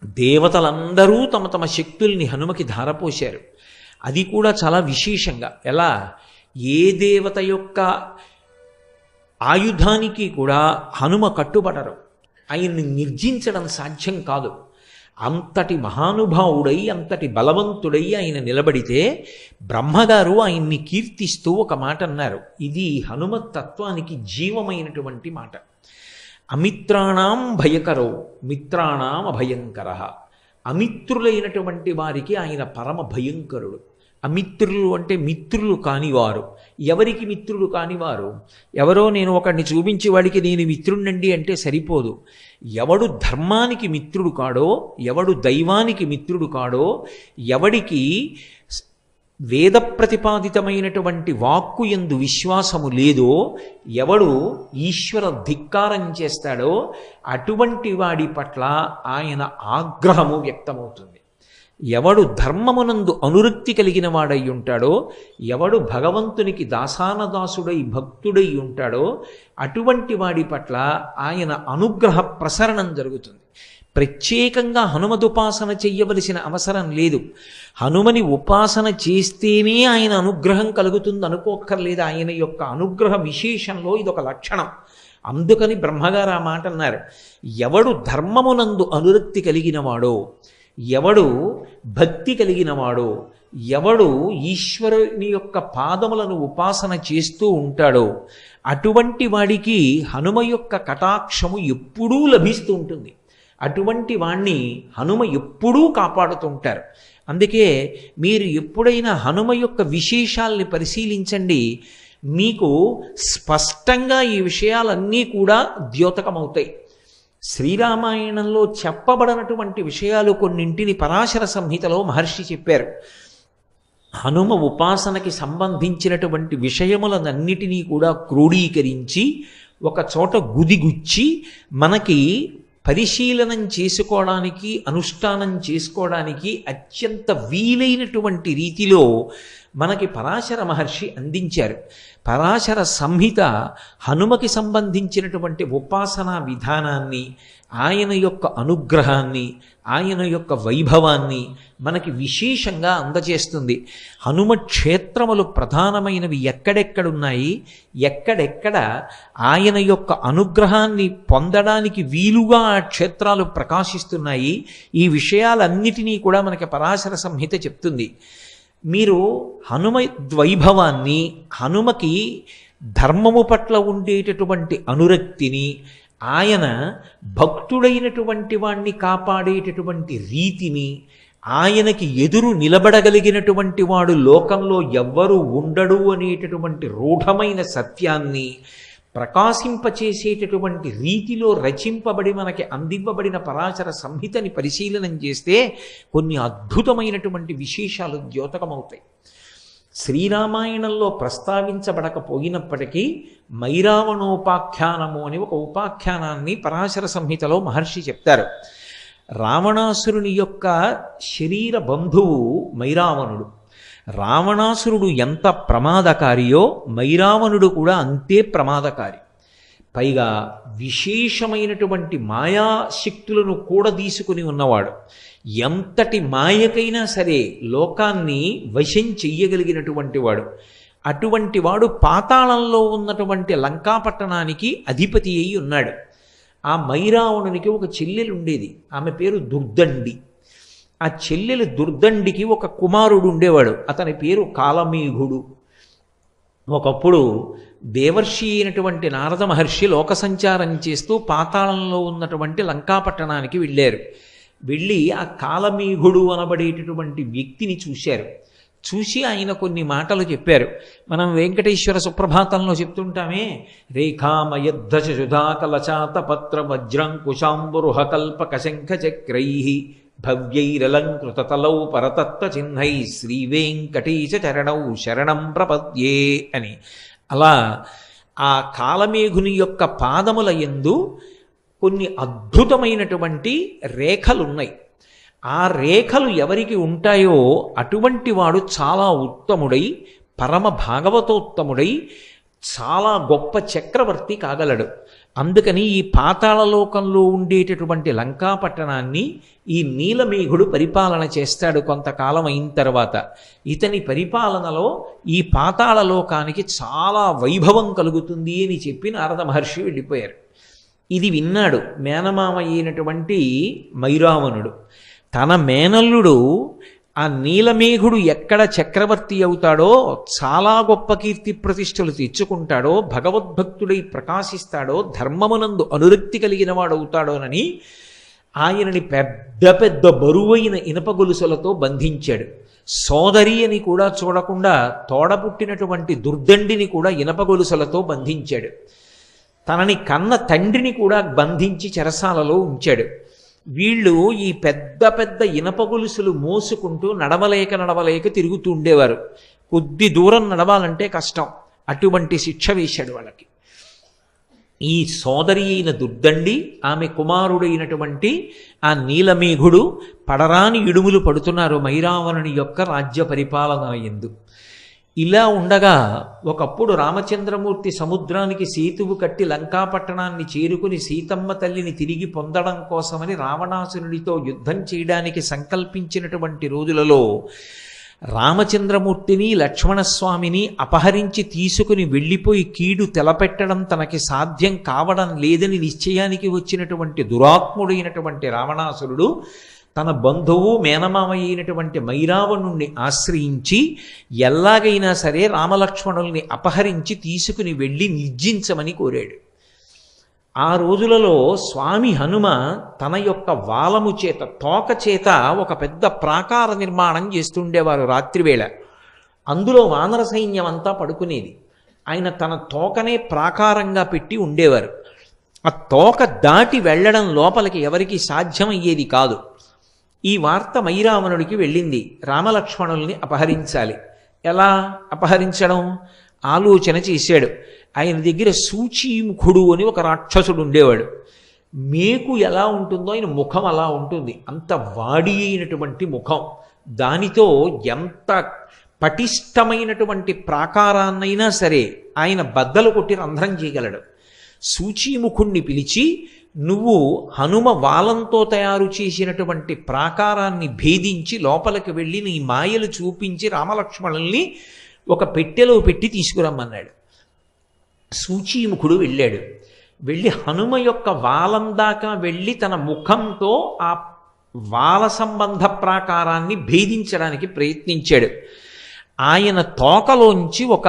దేవతలందరూ తమ తమ శక్తుల్ని హనుమకి ధారపోశారు. అది కూడా చాలా విశేషంగా. ఎలా? ఏ దేవత యొక్క ఆయుధానికి కూడా హనుమ కట్టుబడరు. ఆయన్ని నిర్జించడం సాధ్యం కాదు. అంతటి మహానుభావుడై, అంతటి బలవంతుడై ఆయన నిలబడితే బ్రహ్మగారు ఆయన్ని కీర్తిస్తూ ఒక మాట అన్నారు. ఇది హనుమత్ తత్వానికి జీవమైనటువంటి మాట. అమిత్రాణం భయకరో మిత్రాణం అభయంకర. అమిత్రులైనటువంటి వారికి ఆయన పరమ భయంకరుడు. అమిత్రులు అంటే మిత్రులు కానివారు. ఎవరికి మిత్రులు కానివారు? ఎవరో నేను ఒకడిని చూపించి వాడికి నేను మిత్రుణ్ణండి అంటే సరిపోదు. ఎవడు ధర్మానికి మిత్రుడు కాడో, ఎవడు దైవానికి మిత్రుడు కాడో, ఎవడికి వేద ప్రతిపాదితమైనటువంటి వాక్కు యందు విశ్వాసము లేదో, ఎవడు ఈశ్వర ధిక్కారం చేస్తాడో అటువంటి వాడి పట్ల ఆయన ఆగ్రహము వ్యక్తమవుతుంది. ఎవడు ధర్మమునందు అనురక్తి కలిగిన వాడై ఉంటాడో, ఎవడు భగవంతునికి దాసానదాసుడై భక్తుడై ఉంటాడో అటువంటి వాడి పట్ల ఆయన అనుగ్రహ ప్రసరణం జరుగుతుంది. ప్రత్యేకంగా హనుమదుపాసన చెయ్యవలసిన అవసరం లేదు. హనుమని ఉపాసన చేస్తేనే ఆయన అనుగ్రహం కలుగుతుంది అనుకోక్కర్లేదు. ఆయన యొక్క అనుగ్రహ విశేషంలో ఇదొక లక్షణం. అందుకని బ్రహ్మగారు ఆ మాట అన్నారు. ఎవడు ధర్మమునందు అనురక్తి కలిగినవాడో, ఎవడు భక్తి కలిగినవాడో, ఎవడు ఈశ్వరుని యొక్క పాదములను ఉపాసన చేస్తూ ఉంటాడో అటువంటి వాడికి హనుమ యొక్క కటాక్షము ఎప్పుడూ లభిస్తూ ఉంటుంది. అటువంటి వాణ్ణి హనుమ ఎప్పుడూ కాపాడుతుంటారు. అందుకే మీరు ఎప్పుడైనా హనుమ యొక్క విశేషాల్ని పరిశీలించండి. మీకు స్పష్టంగా ఈ విషయాలన్నీ కూడా ద్యోతకమవుతాయి. శ్రీరామాయణంలో చెప్పబడినటువంటి విషయాలు కొన్నింటిని పరాశర సంహితలో మహర్షి చెప్పారు. హనుమ ఉపాసనకి సంబంధించినటువంటి విషయములనన్నిటినీ కూడా క్రోడీకరించి ఒక చోట గుదిగుచ్చి మనకి పరిశీలనం చేసుకోవడానికి, అనుష్ఠానం చేసుకోవడానికి అత్యంత వీలైనటువంటి రీతిలో మనకి పరాశర మహర్షి అందించారు. పరాశర సంహిత హనుమకి సంబంధించినటువంటి ఉపాసనా విధానాన్ని, ఆయన యొక్క అనుగ్రహాన్ని, ఆయన యొక్క వైభవాన్ని మనకి విశేషంగా అందజేస్తుంది. హనుమ క్షేత్రములు ప్రధానమైనవి ఎక్కడెక్కడున్నాయి, ఎక్కడెక్కడ ఆయన యొక్క అనుగ్రహాన్ని పొందడానికి వీలుగా ఆ క్షేత్రాలు ప్రకాశిస్తున్నాయి, ఈ విషయాలన్నిటినీ కూడా మనకి పరాశర సంహిత చెప్తుంది. మీరు హనుమ వైభవాన్ని, హనుమకి ధర్మము పట్ల ఉండేటటువంటి అనురక్తిని, ఆయన భక్తుడైనటువంటి వాణ్ణి కాపాడేటటువంటి రీతిని, ఆయనకి ఎదురు నిలబడగలిగినటువంటి వాడు లోకంలో ఎవ్వరూ ఉండడు అనేటటువంటి రూఢమైన సత్యాన్ని ప్రకాశింపచేసేటటువంటి రీతిలో రచింపబడి మనకి అందివ్వబడిన పరాశర సంహితని పరిశీలనం చేస్తే కొన్ని అద్భుతమైనటువంటి విశేషాలు ద్యోతకమవుతాయి. శ్రీరామాయణంలో ప్రస్తావించబడకపోయినప్పటికీ మైరావణోపాఖ్యానము అని ఒక ఉపాఖ్యానాన్ని పరాశర సంహితలో మహర్షి చెప్తారు. రావణాసురుని యొక్క శరీర బంధువు మైరావణుడు. రావణాసురుడు ఎంత ప్రమాదకారియో మైరావణుడు కూడా అంతే ప్రమాదకారి. పైగా విశేషమైనటువంటి మాయాశక్తులను కూడా తీసుకుని ఉన్నవాడు. ఎంతటి మాయకైనా సరే లోకాన్ని వశం చెయ్యగలిగినటువంటి వాడు. అటువంటి వాడు పాతాళంలో ఉన్నటువంటి లంకాపట్టణానికి అధిపతి అయి ఉన్నాడు. ఆ మైరావణునికి ఒక చెల్లెలు ఉండేది. ఆమె పేరు దుర్దండి. ఆ చెల్లెలు దుర్దండికి ఒక కుమారుడు ఉండేవాడు. అతని పేరు కాలమేఘుడు. ఒకప్పుడు దేవర్షి అయినటువంటి నారద మహర్షి లోక సంచారం చేస్తూ పాతాళంలో ఉన్నటువంటి లంకాపట్టణానికి వెళ్ళారు. వెళ్ళి ఆ కాలమేఘుడు అనబడేటటువంటి వ్యక్తిని చూశారు. చూసి ఆయన కొన్ని మాటలు చెప్పారు. మనం వెంకటేశ్వర సుప్రభాతంలో చెప్తుంటామే, రేఖామయద్ధ సుధాకలచాత పత్ర వజ్రంకుశాంబురుహ కల్పక శంఖ చక్రై భవ్యైరలంకృతతలౌ పరతత్వ చిహ్నై శ్రీవేంకటేశ చరణౌ శరణం ప్రపద్యే అని. అలా ఆ కాలమేఘుని యొక్క పాదముల యందు కొన్ని అద్భుతమైనటువంటి రేఖలున్నాయి. ఆ రేఖలు ఎవరికి ఉంటాయో అటువంటి వాడు చాలా ఉత్తముడై, పరమ భాగవతోత్తముడై, చాలా గొప్ప చక్రవర్తి కాగలడు. అందుకని ఈ పాతాళలోకంలో ఉండేటటువంటి లంకాపట్టణాన్ని ఈ నీలమేఘుడు పరిపాలన చేస్తాడు కొంతకాలం అయిన తర్వాత. ఇతని పరిపాలనలో ఈ పాతాళలోకానికి చాలా వైభవం కలుగుతుంది అని చెప్పి నారద మహర్షి వెళ్ళిపోయారు. ఇది విన్నాడు మేనమామ అయినటువంటి మైరావణుడు. తన మేనల్లుడు ఆ నీలమేఘుడు ఎక్కడ చక్రవర్తి అవుతాడో, చాలా గొప్ప కీర్తి ప్రతిష్టలు తెచ్చుకుంటాడో, భగవద్భక్తుడై ప్రకాశిస్తాడో, ధర్మమునందు అనురక్తి కలిగిన వాడవుతాడోనని ఆయనని పెద్ద పెద్ద బరువైన ఇనప గొలుసులతో బంధించాడు. సోదరి అని కూడా చూడకుండా తోడబుట్టినటువంటి దుర్దండిని కూడా ఇనప గొలుసులతో బంధించాడు. తనని కన్న తండ్రిని కూడా బంధించి చెరసాలలో ఉంచాడు. వీళ్ళు ఈ పెద్ద పెద్ద ఇనప గొలుసులు మోసుకుంటూ నడవలేక తిరుగుతూ ఉండేవారు. కొద్ది దూరం నడవాలంటే కష్టం. అటువంటి శిక్ష వేశాడు వాళ్ళకి. ఈ సోదరి అయిన దుర్దండి, ఆమె కుమారుడైనటువంటి ఆ నీలమేఘుడు పడరాని ఇడుములు పడుతున్నారు మైరావణుని యొక్క రాజ్య పరిపాలన యందు. ఇలా ఉండగా ఒకప్పుడు రామచంద్రమూర్తి సముద్రానికి సేతువు కట్టి లంకాపట్టణాన్ని చేరుకుని సీతమ్మ తల్లిని తిరిగి పొందడం కోసమని రావణాసురుడితో యుద్ధం చేయడానికి సంకల్పించినటువంటి రోజులలో రామచంద్రమూర్తిని లక్ష్మణస్వామిని అపహరించి తీసుకుని వెళ్ళిపోయి కీడు తెలపెట్టడం తనకి సాధ్యం కావడం లేదని నిశ్చయానికి వచ్చినటువంటి దురాత్ముడైనటువంటి రావణాసురుడు తన బంధువు మేనమామ అయినటువంటి మైరావణుణ్ణి ఆశ్రయించి ఎలాగైనా సరే రామలక్ష్మణుల్ని అపహరించి తీసుకుని వెళ్ళి నిర్జించమని కోరాడు. ఆ రోజులలో స్వామి హనుమ తన యొక్క వాలము చేత, తోక చేత ఒక పెద్ద ప్రాకార నిర్మాణం చేస్తుండేవారు రాత్రివేళ. అందులో వానర సైన్యం అంతా పడుకునేది. ఆయన తన తోకనే ప్రాకారంగా పెట్టి ఉండేవారు. ఆ తోక దాటి వెళ్ళడం లోపలికి ఎవరికి సాధ్యమయ్యేది కాదు. ఈ వార్త మైరావణుడికి వెళ్ళింది. రామలక్ష్మణుల్ని అపహరించాలి. ఎలా అపహరించడం ఆలోచన చేశాడు. ఆయన దగ్గర సూచీముఖుడు అని ఒక రాక్షసుడు ఉండేవాడు. మేకు ఎలా ఉంటుందో ఆయన ముఖం అలా ఉంటుంది. అంత వాడి అయినటువంటి ముఖం. దానితో ఎంత పటిష్టమైనటువంటి ప్రాకారాన్నైనా సరే ఆయన బద్దలు కొట్టి రంధ్రం చేయగలడు. సూచీముఖుణ్ణి పిలిచి, నువ్వు హనుమ వాలంతో తయారు చేసినటువంటి ప్రాకారాన్ని భేదించి లోపలికి వెళ్ళి నీ మాయలు చూపించి రామలక్ష్మణుల్ని ఒక పెట్టెలో పెట్టి తీసుకురమ్మన్నాడు. సూచీముఖుడు వెళ్ళాడు. వెళ్ళి హనుమ యొక్క వాలం దాకా వెళ్ళి తన ముఖంతో ఆ వాల సంబంధ ప్రాకారాన్ని భేదించడానికి ప్రయత్నించాడు. ఆయన తోకలోంచి ఒక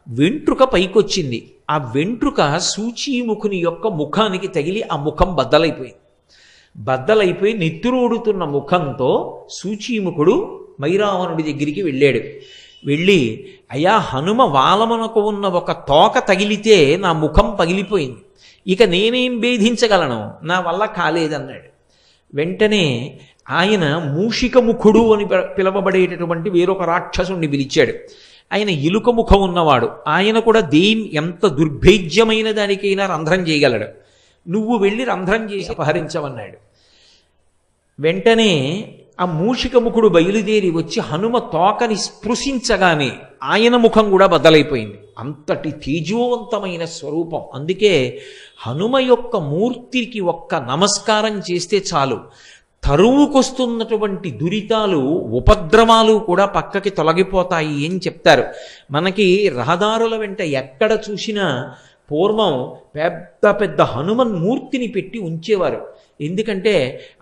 వెంట్రుక పైకొచ్చింది. ఆ వెంట్రుక సూచీముఖుని యొక్క ముఖానికి తగిలి ఆ ముఖం బద్దలైపోయి నెత్తురోడుతున్న ముఖంతో సూచీముఖుడు మైరావణుడి దగ్గరికి వెళ్ళాడు. వెళ్ళి, అయ్యా, హనుమ వాలమునకు ఉన్న ఒక తోక తగిలితే నా ముఖం పగిలిపోయింది, ఇక నేనేం భేదించగలను, నా వల్ల కాలేదన్నాడు. వెంటనే ఆయన మూషికముఖుడు అని పిలవబడేటటువంటి వేరొక రాక్షసుణ్ణి పిలిచాడు. ఆయన ఎలుక ముఖం ఉన్నవాడు. ఆయన కూడా ఎంత దుర్భేద్యమైన దానికైనా రంధ్రం చేయగలడు. నువ్వు వెళ్ళి రంధ్రం చేసి అపహరించవన్నాడు. వెంటనే ఆ మూషికముఖుడు బయలుదేరి వచ్చి హనుమ తోకని స్పృశించగానే ఆయన ముఖం కూడా బద్దలైపోయింది. అంతటి తేజోవంతమైన స్వరూపం. అందుకే హనుమ యొక్క మూర్తికి ఒక్క నమస్కారం చేస్తే చాలు, తరువుకొస్తున్నటువంటి దురితాలు, ఉపద్రవాలు కూడా పక్కకి తొలగిపోతాయి అని చెప్తారు. మనకి రహదారుల వెంట ఎక్కడ చూసినా పూర్వం పెద్ద పెద్ద హనుమన్ మూర్తిని పెట్టి ఉంచేవారు. ఎందుకంటే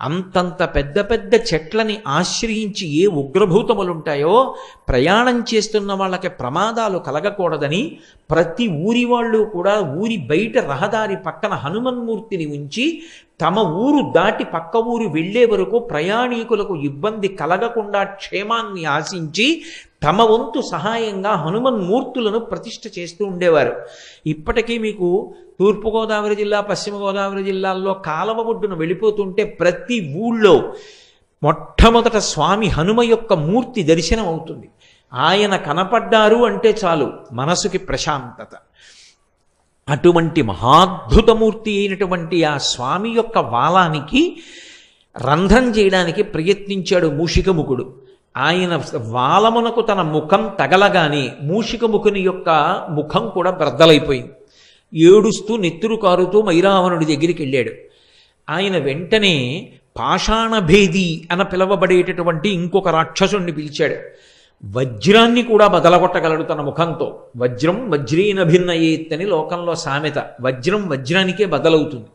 అంతంత పెద్ద పెద్ద చెట్లని ఆశ్రయించి ఏ ఉగ్రభూతములుంటాయో ప్రయాణం చేస్తున్న వాళ్ళకి ప్రమాదాలు కలగకూడదని ప్రతి ఊరి వాళ్ళు కూడా ఊరి బయట రహదారి పక్కన హనుమన్మూర్తిని ఉంచి తమ ఊరు దాటి పక్క ఊరు వెళ్లే వరకు ప్రయాణికులకు ఇబ్బంది కలగకుండా క్షేమాన్ని ఆశించి తమ వంతు సహాయంగా హనుమన్మూర్తులను ప్రతిష్ఠ చేస్తూ ఉండేవారు. ఇప్పటికీ మీకు తూర్పుగోదావరి జిల్లా, పశ్చిమ గోదావరి జిల్లాల్లో కాలవ ఒడ్డున వెళ్ళిపోతుంటే ప్రతి ఊళ్ళో మొట్టమొదట స్వామి హనుమ యొక్క మూర్తి దర్శనం అవుతుంది. ఆయన కనపడ్డారు అంటే చాలు మనసుకి ప్రశాంతత. అటువంటి మహాద్భుతమూర్తి అయినటువంటి ఆ స్వామి యొక్క వాలానికి రంధ్రం చేయడానికి ప్రయత్నించాడు మూషికముఖుడు. ఆయన వాలమునకు తన ముఖం తగలగానే మూషికముఖుని యొక్క ముఖం కూడా బ్రద్దలైపోయింది. ఏడుస్తూ నెత్తురు కారుతూ మైరావణుడి దగ్గరికి వెళ్ళాడు. ఆయన వెంటనే పాషాణభేది అని పిలవబడేటటువంటి ఇంకొక రాక్షసుణ్ణి పిలిచాడు. వజ్రాన్ని కూడా బదలగొట్టగలడు తన ముఖంతో. వజ్రం వజ్రీన భిన్నయేత్ అని లోకంలో సామెత. వజ్రం వజ్రానికే బదలవుతుంది.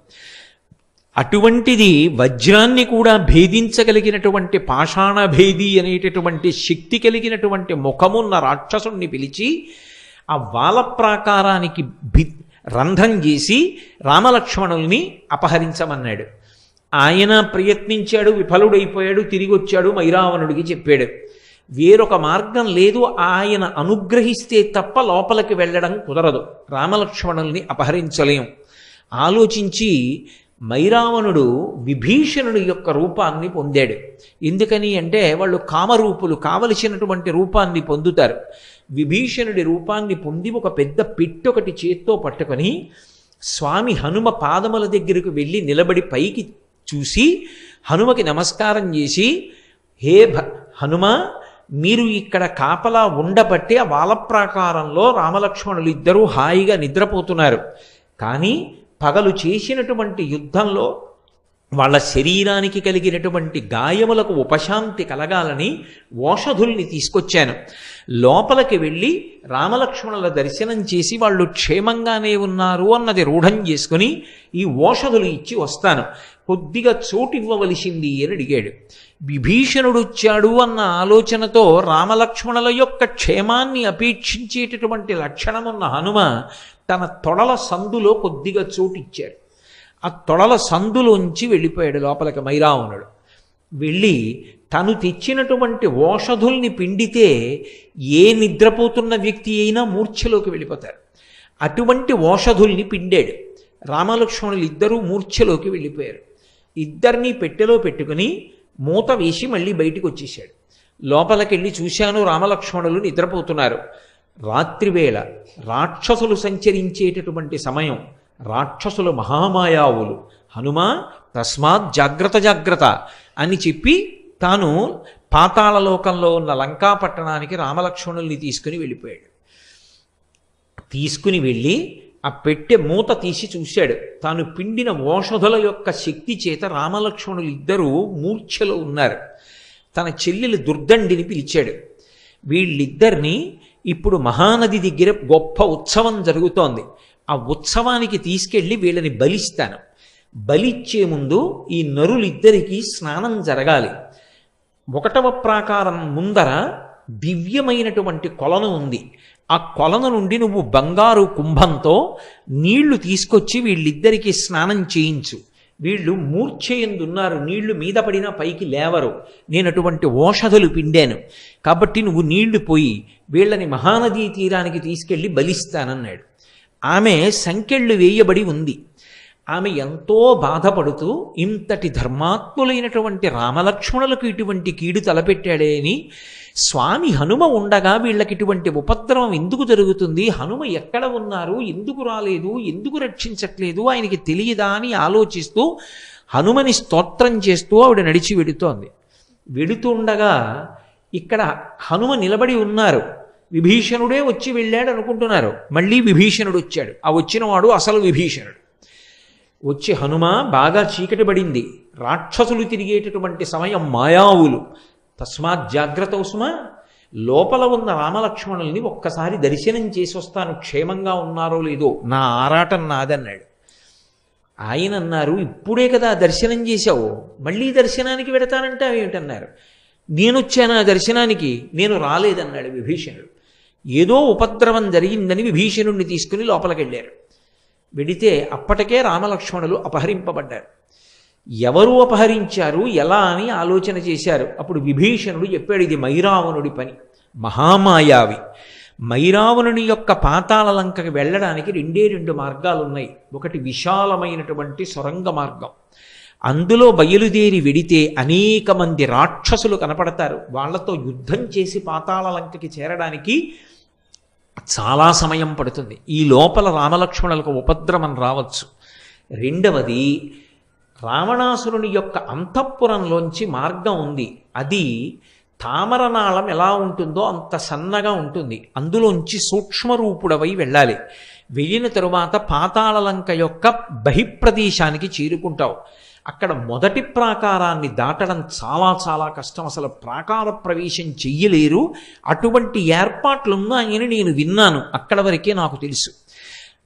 అటువంటిది వజ్రాన్ని కూడా భేదించగలిగినటువంటి పాషాణభేది అనేటటువంటి శక్తి కలిగినటువంటి ముఖమున్న రాక్షసుణ్ణి పిలిచి ఆ వాల ప్రాకారానికి రంధ్రం చేసి రామలక్ష్మణుల్ని అపహరించమన్నాడు. ఆయన ప్రయత్నించాడు, విఫలుడైపోయాడు, తిరిగి వచ్చాడు, మైరావణుడికి చెప్పాడు. వేరొక మార్గం లేదు, ఆయన అనుగ్రహిస్తే తప్ప లోపలికి వెళ్ళడం కుదరదు, రామలక్ష్మణుల్ని అపహరించలేం. ఆలోచించి మైరావణుడు విభీషణుడి యొక్క రూపాన్ని పొందాడు. ఎందుకని అంటే వాళ్ళు కామరూపులు, కావలసినటువంటి రూపాన్ని పొందుతారు. విభీషణుడి రూపాన్ని పొంది ఒక పెద్ద పెట్టొకటి చేత్తో పట్టుకొని స్వామి హనుమ పాదముల దగ్గరకు వెళ్ళి నిలబడి పైకి చూసి హనుమకి నమస్కారం చేసి, హే హనుమ, మీరు ఇక్కడ కాపలా ఉండబట్టి ఆ వాలప్రాకారంలో రామలక్ష్మణులు ఇద్దరూ హాయిగా నిద్రపోతున్నారు. కానీ పగలు చేసినటువంటి యుద్ధంలో వాళ్ళ శరీరానికి కలిగినటువంటి గాయములకు ఉపశాంతి కలగాలని ఓషధుల్ని తీసుకొచ్చాను. లోపలికి వెళ్ళి రామలక్ష్మణుల దర్శనం చేసి వాళ్ళు క్షేమంగానే ఉన్నారు అన్నది రూఢం చేసుకుని ఈ ఓషధులు ఇచ్చి వస్తాను, కొద్దిగా చోటు ఇవ్వవలసింది అని అడిగాడు. విభీషణుడు వచ్చాడు అన్న ఆలోచనతో రామలక్ష్మణుల యొక్క క్షేమాన్ని అపేక్షించేటటువంటి లక్షణమున్న హనుమ తన తొడల సందులో కొద్దిగా చోటు ఇచ్చాడు. ఆ తొడల సందులోంచి వెళ్ళిపోయాడు లోపలికి మైరావణుడు. వెళ్ళి తను తెచ్చినటువంటి ఓషధుల్ని పిండితే ఏ నిద్రపోతున్న వ్యక్తి అయినా మూర్ఛలోకి వెళ్ళిపోతారు. అటువంటి ఓషధుల్ని పిండాడు. రామలక్ష్మణులు ఇద్దరూ మూర్ఛలోకి వెళ్ళిపోయారు. ఇద్దరినీ పెట్టెలో పెట్టుకుని మూత వేసి మళ్ళీ బయటికి వచ్చేసాడు. లోపలికెళ్ళి చూశాను, రామలక్ష్మణులు నిద్రపోతున్నారు. రాత్రివేళ రాక్షసులు సంచరించేటటువంటి సమయం. రాక్షసులు మహామాయావులు. హనుమ తస్మాత్ జాగ్రత్త జాగ్రత్త అని చెప్పి తాను పాతాళలోకంలో ఉన్న లంకాపట్టణానికి రామలక్ష్మణుల్ని తీసుకుని వెళ్ళిపోయాడు. తీసుకుని వెళ్ళి ఆ పెట్టె మూత తీసి చూశాడు. తాను పిండిన ఓషధుల యొక్క శక్తి చేత రామలక్ష్మణులు ఇద్దరూ మూర్ఛలో ఉన్నారు. తన చెల్లెలు దుర్దండిని పిలిచాడు. వీళ్ళిద్దరినీ ఇప్పుడు మహానది దగ్గర గొప్ప ఉత్సవం జరుగుతోంది, ఆ ఉత్సవానికి తీసుకెళ్ళి వీళ్ళని బలిస్తాను. బలిచ్చే ముందు ఈ నరులిద్దరికీ స్నానం జరగాలి. 1వ ప్రాకారం ముందర దివ్యమైనటువంటి కొలను ఉంది. ఆ కొలను నుండి నువ్వు బంగారు కుంభంతో నీళ్లు తీసుకొచ్చి వీళ్ళిద్దరికీ స్నానం చేయించు. వీళ్ళు మూర్ఛయందున్నారు, నీళ్లు మీద పడినా పైకి లేవరు. నేను అటువంటి ఓషధులు పిండాను కాబట్టి నువ్వు నీళ్లు పోయి వీళ్ళని మహానదీ తీరానికి తీసుకెళ్ళి బలిస్తానన్నాడు. ఆమె సంకెళ్ళు వేయబడి ఉంది. ఆమె ఎంతో బాధపడుతూ ఇంతటి ధర్మాత్ములైనటువంటి రామలక్ష్మణులకు ఇటువంటి కీడు తలపెట్టాడే అని, స్వామి హనుమ ఉండగా వీళ్ళకి ఇటువంటి ఉపద్రవం ఎందుకు జరుగుతుంది, హనుమ ఎక్కడ ఉన్నారు, ఎందుకు రాలేదు, ఎందుకు రక్షించట్లేదు, ఆయనకి తెలియదా అని ఆలోచిస్తూ హనుమని స్తోత్రం చేస్తూ ఆవిడ నడిచి వెడుతోంది. వెడుతుండగా ఇక్కడ హనుమ నిలబడి ఉన్నారు. విభీషణుడే వచ్చి వెళ్ళాడు అనుకుంటున్నారు. మళ్ళీ విభీషణుడు వచ్చాడు. ఆ వచ్చినవాడు అసలు విభీషణుడు. వచ్చి హనుమ బాగా చీకటి పడింది, రాక్షసులు తిరిగేటటువంటి సమయం, మాయావులు, తస్మాత్ జాగ్రత్త ఉస్మా, లోపల ఉన్న రామలక్ష్మణుల్ని ఒక్కసారి దర్శనం చేసి వస్తాను, క్షేమంగా ఉన్నారో లేదో, నా ఆరాటం నాదన్నాడు. ఆయన అన్నారు, ఇప్పుడే కదా దర్శనం చేశావు, మళ్ళీ దర్శనానికి వెడతానంటే ఏమిటన్నారు. నేనొచ్చాను ఆ దర్శనానికి, నేను రాలేదన్నాడు విభీషణుడు. ఏదో ఉపద్రవం జరిగిందని విభీషణుడిని తీసుకుని లోపలికి వెళ్ళారు. వెడితే అప్పటికే రామలక్ష్మణులు అపహరింపబడ్డారు. ఎవరు అపహరించారు, ఎలా అని ఆలోచన చేశారు. అప్పుడు విభీషణుడు చెప్పాడు, ఇది మైరావణుడి పని, మహామాయావి. మైరావణుని యొక్క పాతాళ లంకకి వెళ్ళడానికి 2 మార్గాలు ఉన్నాయి. ఒకటి విశాలమైనటువంటి సొరంగ మార్గం, అందులో బయలుదేరి వెడితే అనేక మంది రాక్షసులు కనపడతారు. వాళ్లతో యుద్ధం చేసి పాతాళ లంకకి చేరడానికి చాలా సమయం పడుతుంది. ఈ లోపల రామలక్ష్మణులకు ఉపద్రవం రావచ్చు. రెండవది, రావణాసురుని యొక్క అంతఃపురంలోంచి మార్గం ఉంది. అది తామరనాళం ఎలా ఉంటుందో అంత సన్నగా ఉంటుంది. అందులోంచి సూక్ష్మరూపుడవై వెళ్ళాలి. వెళ్ళిన తరువాత పాతాళలంక యొక్క బహిప్రదేశానికి చేరుకుంటావు. అక్కడ మొదటి ప్రాకారాన్ని దాటడం చాలా చాలా కష్టం, అసలు ప్రాకార ప్రవేశం చెయ్యలేరు. అటువంటి ఏర్పాట్లున్నాయని నేను విన్నాను, అక్కడ వరకే నాకు తెలుసు.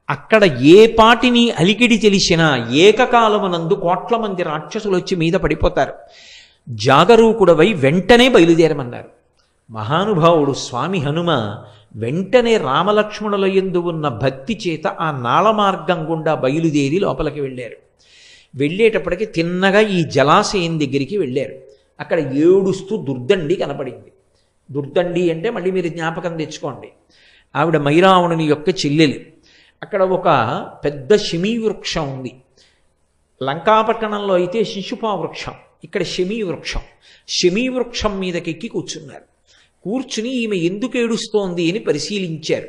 అక్కడ ఏ పాటిని అలికిడి తెలిసినా ఏకకాలమునందు కోట్ల మంది రాక్షసులు వచ్చి మీద పడిపోతారు. జాగరూకుడవై వెంటనే బయలుదేరమన్నారు. మహానుభావుడు స్వామి హనుమ వెంటనే రామలక్ష్మణుల యందు ఉన్న భక్తి చేత ఆ నాళ మార్గం గుండా బయలుదేరి లోపలికి వెళ్ళారు. వెళ్ళేటప్పటికి తిన్నగా ఈ జలాశయం దగ్గరికి వెళ్ళారు. అక్కడ ఏడుస్తూ దుర్దండి కనపడింది. దుర్దండి అంటే మళ్ళీ మీరు జ్ఞాపకం తెచ్చుకోండి, ఆవిడ మైరావణుని యొక్క చెల్లెలు. అక్కడ ఒక పెద్ద శమీ వృక్షం ఉంది. లంకాపట్టణంలో అయితే శిశుపా వృక్షం, ఇక్కడ శమీ వృక్షం. శమీ వృక్షం మీదకెక్కి కూర్చున్నారు. కూర్చుని ఈమె ఎందుకు ఏడుస్తోంది అని పరిశీలించారు.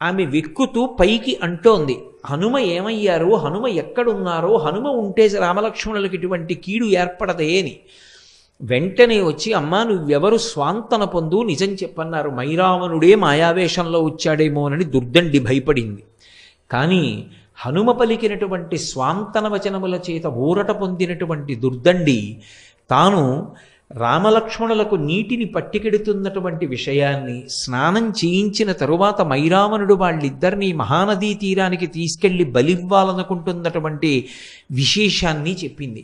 ఆమె వెక్కుతూ పైకి అంటోంది, హనుమ ఏమయ్యారో, హనుమ ఎక్కడున్నారో, హనుమ ఉంటే రామలక్ష్మణులకు ఇటువంటి కీడు ఏర్పడదే అని. వెంటనే వచ్చి, అమ్మా నువ్వెవరు, స్వాంతన పొందు, నిజం చెప్పన్నారు. మైరావణుడే మాయావేషంలో వచ్చాడేమోనని దుర్దండి భయపడింది. కానీ హనుమ పలికినటువంటి స్వాంతన వచనముల చేత ఊరట పొందినటువంటి దుర్దండి తాను రామలక్ష్మణులకు నీటిని పట్టికెడుతున్నటువంటి విషయాన్ని, స్నానం చేయించిన తరువాత మైరావణుడు వాళ్ళిద్దరినీ మహానదీ తీరానికి తీసుకెళ్లి బలివ్వాలనుకుంటున్నటువంటి విశేషాన్ని చెప్పింది.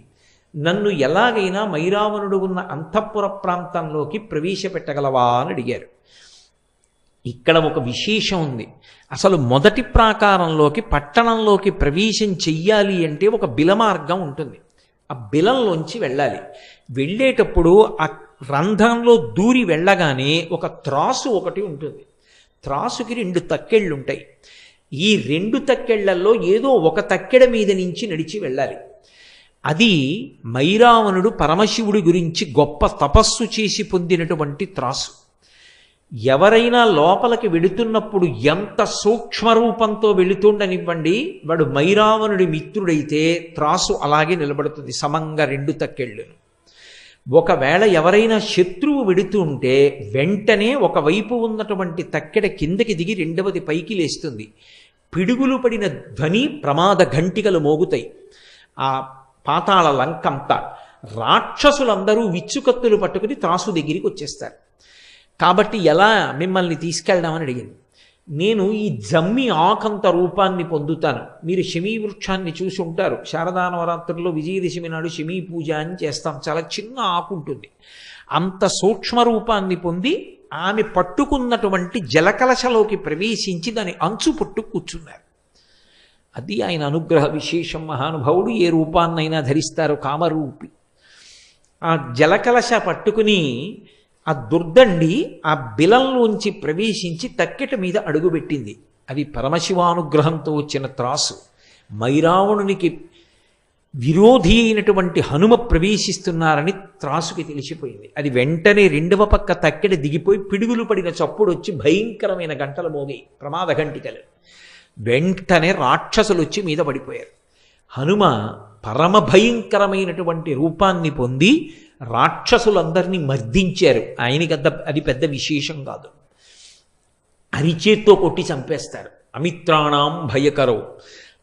నన్ను ఎలాగైనా మైరావణుడు ఉన్న అంతఃపుర ప్రాంతంలోకి ప్రవేశపెట్టగలవా అని అడిగారు. ఇక్కడ ఒక విశేషం ఉంది. అసలు మొదటి ప్రాకారంలోకి, పట్టణంలోకి ప్రవేశం చెయ్యాలి అంటే ఒక బిలమార్గం ఉంటుంది. ఆ బిలంలోంచి వెళ్ళాలి. వెళ్ళేటప్పుడు ఆ రంధ్రంలో దూరి వెళ్ళగానే ఒక త్రాసు ఒకటి ఉంటుంది. త్రాసుకి 2 తక్కెళ్ళు ఉంటాయి. ఈ 2 తక్కెళ్లలో ఏదో ఒక తక్కెడ మీద నుంచి నడిచి వెళ్ళాలి. అది మైరావణుడు పరమశివుడి గురించి గొప్ప తపస్సు చేసి పొందినటువంటి త్రాసు. ఎవరైనా లోపలికి వెళుతున్నప్పుడు ఎంత సూక్ష్మరూపంతో వెళుతుండనివ్వండి, వాడు మైరావణుడి మిత్రుడైతే త్రాసు అలాగే నిలబడుతుంది సమంగా 2 తక్కెళ్ళను. ఒకవేళ ఎవరైనా శత్రువు వెడుతుంటే వెంటనే ఒకవైపు ఉన్నటువంటి తక్కెడ కిందకి దిగి రెండవది పైకి లేస్తుంది. పిడుగులు పడిన ధ్వని, ప్రమాద ఘంటికలు మోగుతాయి. ఆ పాతాళ లంకంతా రాక్షసులందరూ విచ్చుకత్తులు పట్టుకుని త్రాసు దగ్గరికి వచ్చేస్తారు. కాబట్టి ఎలా మిమ్మల్ని తీసుకెళ్దామని అడిగింది. నేను ఈ జమ్మి ఆకంత రూపాన్ని పొందుతాను. మీరు శమీ వృక్షాన్ని చూసి ఉంటారు. శారదా నవరాత్రుల్లో విజయదశమి నాడు శమీ పూజ అని చేస్తాం. చాలా చిన్న ఆకు ఉంటుంది. అంత సూక్ష్మ రూపాన్ని పొంది ఆమె పట్టుకున్నటువంటి జలకలశలోకి ప్రవేశించి దాని అంచు పట్టు కూర్చున్నారు. అది ఆయన అనుగ్రహ విశేషం. మహానుభావుడు ఏ రూపాన్నైనా ధరిస్తారు, కామరూపి. ఆ జలకలశ పట్టుకుని ఆ దుర్దండి ఆ బిలంలోంచి ప్రవేశించి తక్కెట మీద అడుగుపెట్టింది. అది పరమశివానుగ్రహంతో వచ్చిన త్రాసు. మైరావణునికి విరోధి అయినటువంటి హనుమ ప్రవేశిస్తున్నారని త్రాసుకి తెలిసిపోయింది. అది వెంటనే రెండవ పక్క తక్కెడ దిగిపోయి పిడుగులు పడిన చప్పుడు వచ్చి భయంకరమైన గంటలు మోగాయి, ప్రమాద గంటికలు. వెంటనే రాక్షసులు వచ్చి మీద పడిపోయారు. హనుమ పరమ భయంకరమైనటువంటి రూపాన్ని పొంది రాక్షసులందరినీ మర్దించారు. ఆయనకి అది పెద్ద విశేషం కాదు. అరిచేత్తో కొట్టి చంపేస్తారు. అమిత్రాణం భయకరో.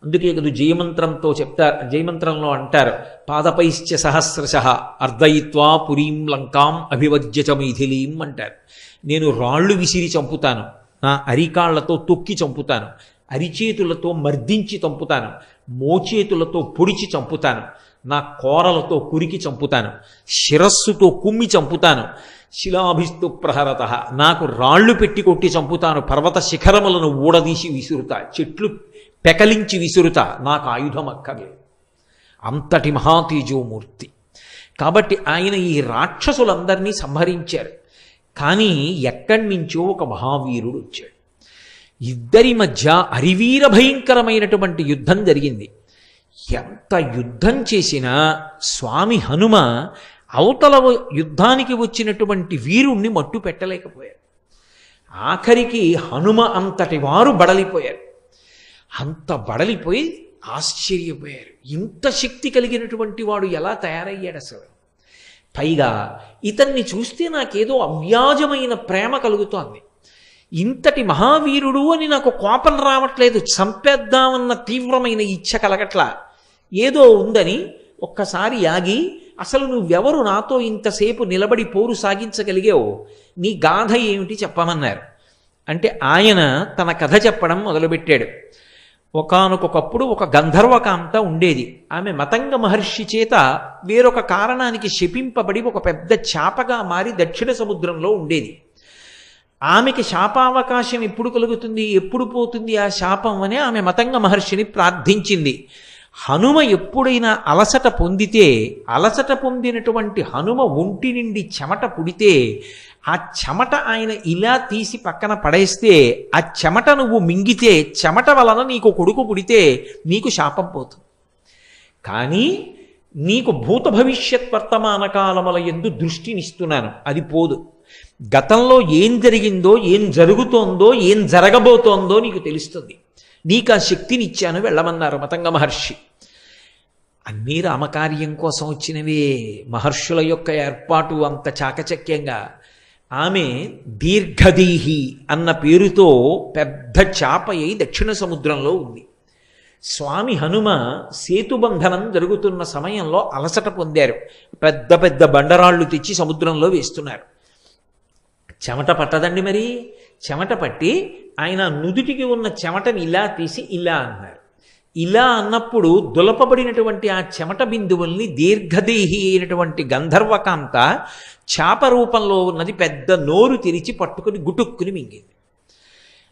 అందుకే కదా జయమంత్రంతో చెప్తారు, జయమంత్రంలో అంటారు, పాదపైశ్చ సహస్రశః అర్ధయిత్వా పురీం లంకాం అభివజ్యచ మైథిలీం అంటారు. నేను రాళ్ళు విసిరి చంపుతాను, నా అరికాళ్లతో తొక్కి చంపుతాను, అరిచేతులతో మర్దించి చంపుతాను, మోచేతులతో పొడిచి చంపుతాను, నా కోరలతో కురికి చంపుతాను, శిరస్సుతో కుమ్మి చంపుతాను, శిలాభిస్తు ప్రహరత, నాకు రాళ్ళు పెట్టి కొట్టి చంపుతాను, పర్వత శిఖరములను ఊడదీసి విసురుతా, చెట్లు పెకలించి విసురుతా, నాకు ఆయుధం అక్కర్లేదు. అంతటి మహాతేజోమూర్తి. కాబట్టి ఆయన ఈ రాక్షసులందరినీ సంహరించారు. కానీ ఎక్కడి నుంచో ఒక మహావీరుడు వచ్చాడు. ఇద్దరి మధ్య అరివీర భయంకరమైనటువంటి యుద్ధం జరిగింది. ఎంత యుద్ధం చేసినా స్వామి హనుమ అవతల యుద్ధానికి వచ్చినటువంటి వీరుణ్ణి మట్టు పెట్టలేకపోయారు. ఆఖరికి హనుమ అంతటి వారు బడలిపోయారు. అంత బడలిపోయి ఆశ్చర్యపోయారు. ఇంత శక్తి కలిగినటువంటి వాడు ఎలా తయారయ్యాడు అసలు? పైగా ఇతన్ని చూస్తే నాకేదో అవ్యాజమైన ప్రేమ కలుగుతోంది. ఇంతటి మహావీరుడు అని నాకు కోపం రావట్లేదు, చంపేద్దామన్న తీవ్రమైన ఇచ్ఛ కలగట్లా. ఏదో ఉందని ఒక్కసారి ఆగి, అసలు నువ్వెవరు నాతో ఇంతసేపు నిలబడి పోరు సాగించగలిగావు, నీ గాథ ఏమిటి చెప్పమన్నారు. అంటే ఆయన తన కథ చెప్పడం మొదలుపెట్టాడు. ఒకానొకప్పుడు ఒక గంధర్వకాంత ఉండేది. ఆమె మతంగ మహర్షి చేత వేరొక కారణానికి శపింపబడి ఒక పెద్ద చాపగా మారి దక్షిణ సముద్రంలో ఉండేది. ఆమెకి శాపావకాశం ఎప్పుడు కలుగుతుంది, ఎప్పుడు పోతుంది ఆ శాపం అని ఆమె మతంగ మహర్షిని ప్రార్థించింది. హనుమ ఎప్పుడైనా అలసట పొందితే, అలసట పొందినటువంటి హనుమ ఒంటి నుండి చెమట పుడితే, ఆ చెమట ఆయన ఇలా తీసి పక్కన పడేస్తే, ఆ చెమట నువ్వు మింగితే, చెమట వలన నీకు కొడుకు పుడితే నీకు శాపం పోతుంది. కానీ నీకు భూత భవిష్యత్ వర్తమాన కాలముల యందు దృష్టినిస్తున్నాను, అది పోదు. గతంలో ఏం జరిగిందో, ఏం జరుగుతోందో, ఏం జరగబోతోందో నీకు తెలుస్తుంది. నీకు ఆ శక్తినిచ్చాను, వెళ్ళమన్నారు మతంగ మహర్షి. అన్నీ రామకార్యం కోసం వచ్చినవే. మహర్షుల యొక్క ఏర్పాటు అంత చాకచక్యంగా. ఆమె దీర్ఘదీహి అన్న పేరుతో పెద్ద చాప అయి దక్షిణ సముద్రంలో ఉంది. స్వామి హనుమ సేతుబంధనం జరుగుతున్న సమయంలో అలసట పొందారు. పెద్ద పెద్ద బండరాళ్ళు తెచ్చి సముద్రంలో వేస్తున్నారు. చెమట పట్టదండి మరి. చెమట పట్టి ఆయన నుదుటికి ఉన్న చెమటని ఇలా తీసి ఇలా అన్నారు. ఇలా అన్నప్పుడు దులపబడినటువంటి ఆ చెమట బిందువుల్ని దీర్ఘదేహి అయినటువంటి గంధర్వకాంత చాప రూపంలో ఉన్నది పెద్ద నోరు తెరిచి పట్టుకుని గుటుక్కుని మింగింది.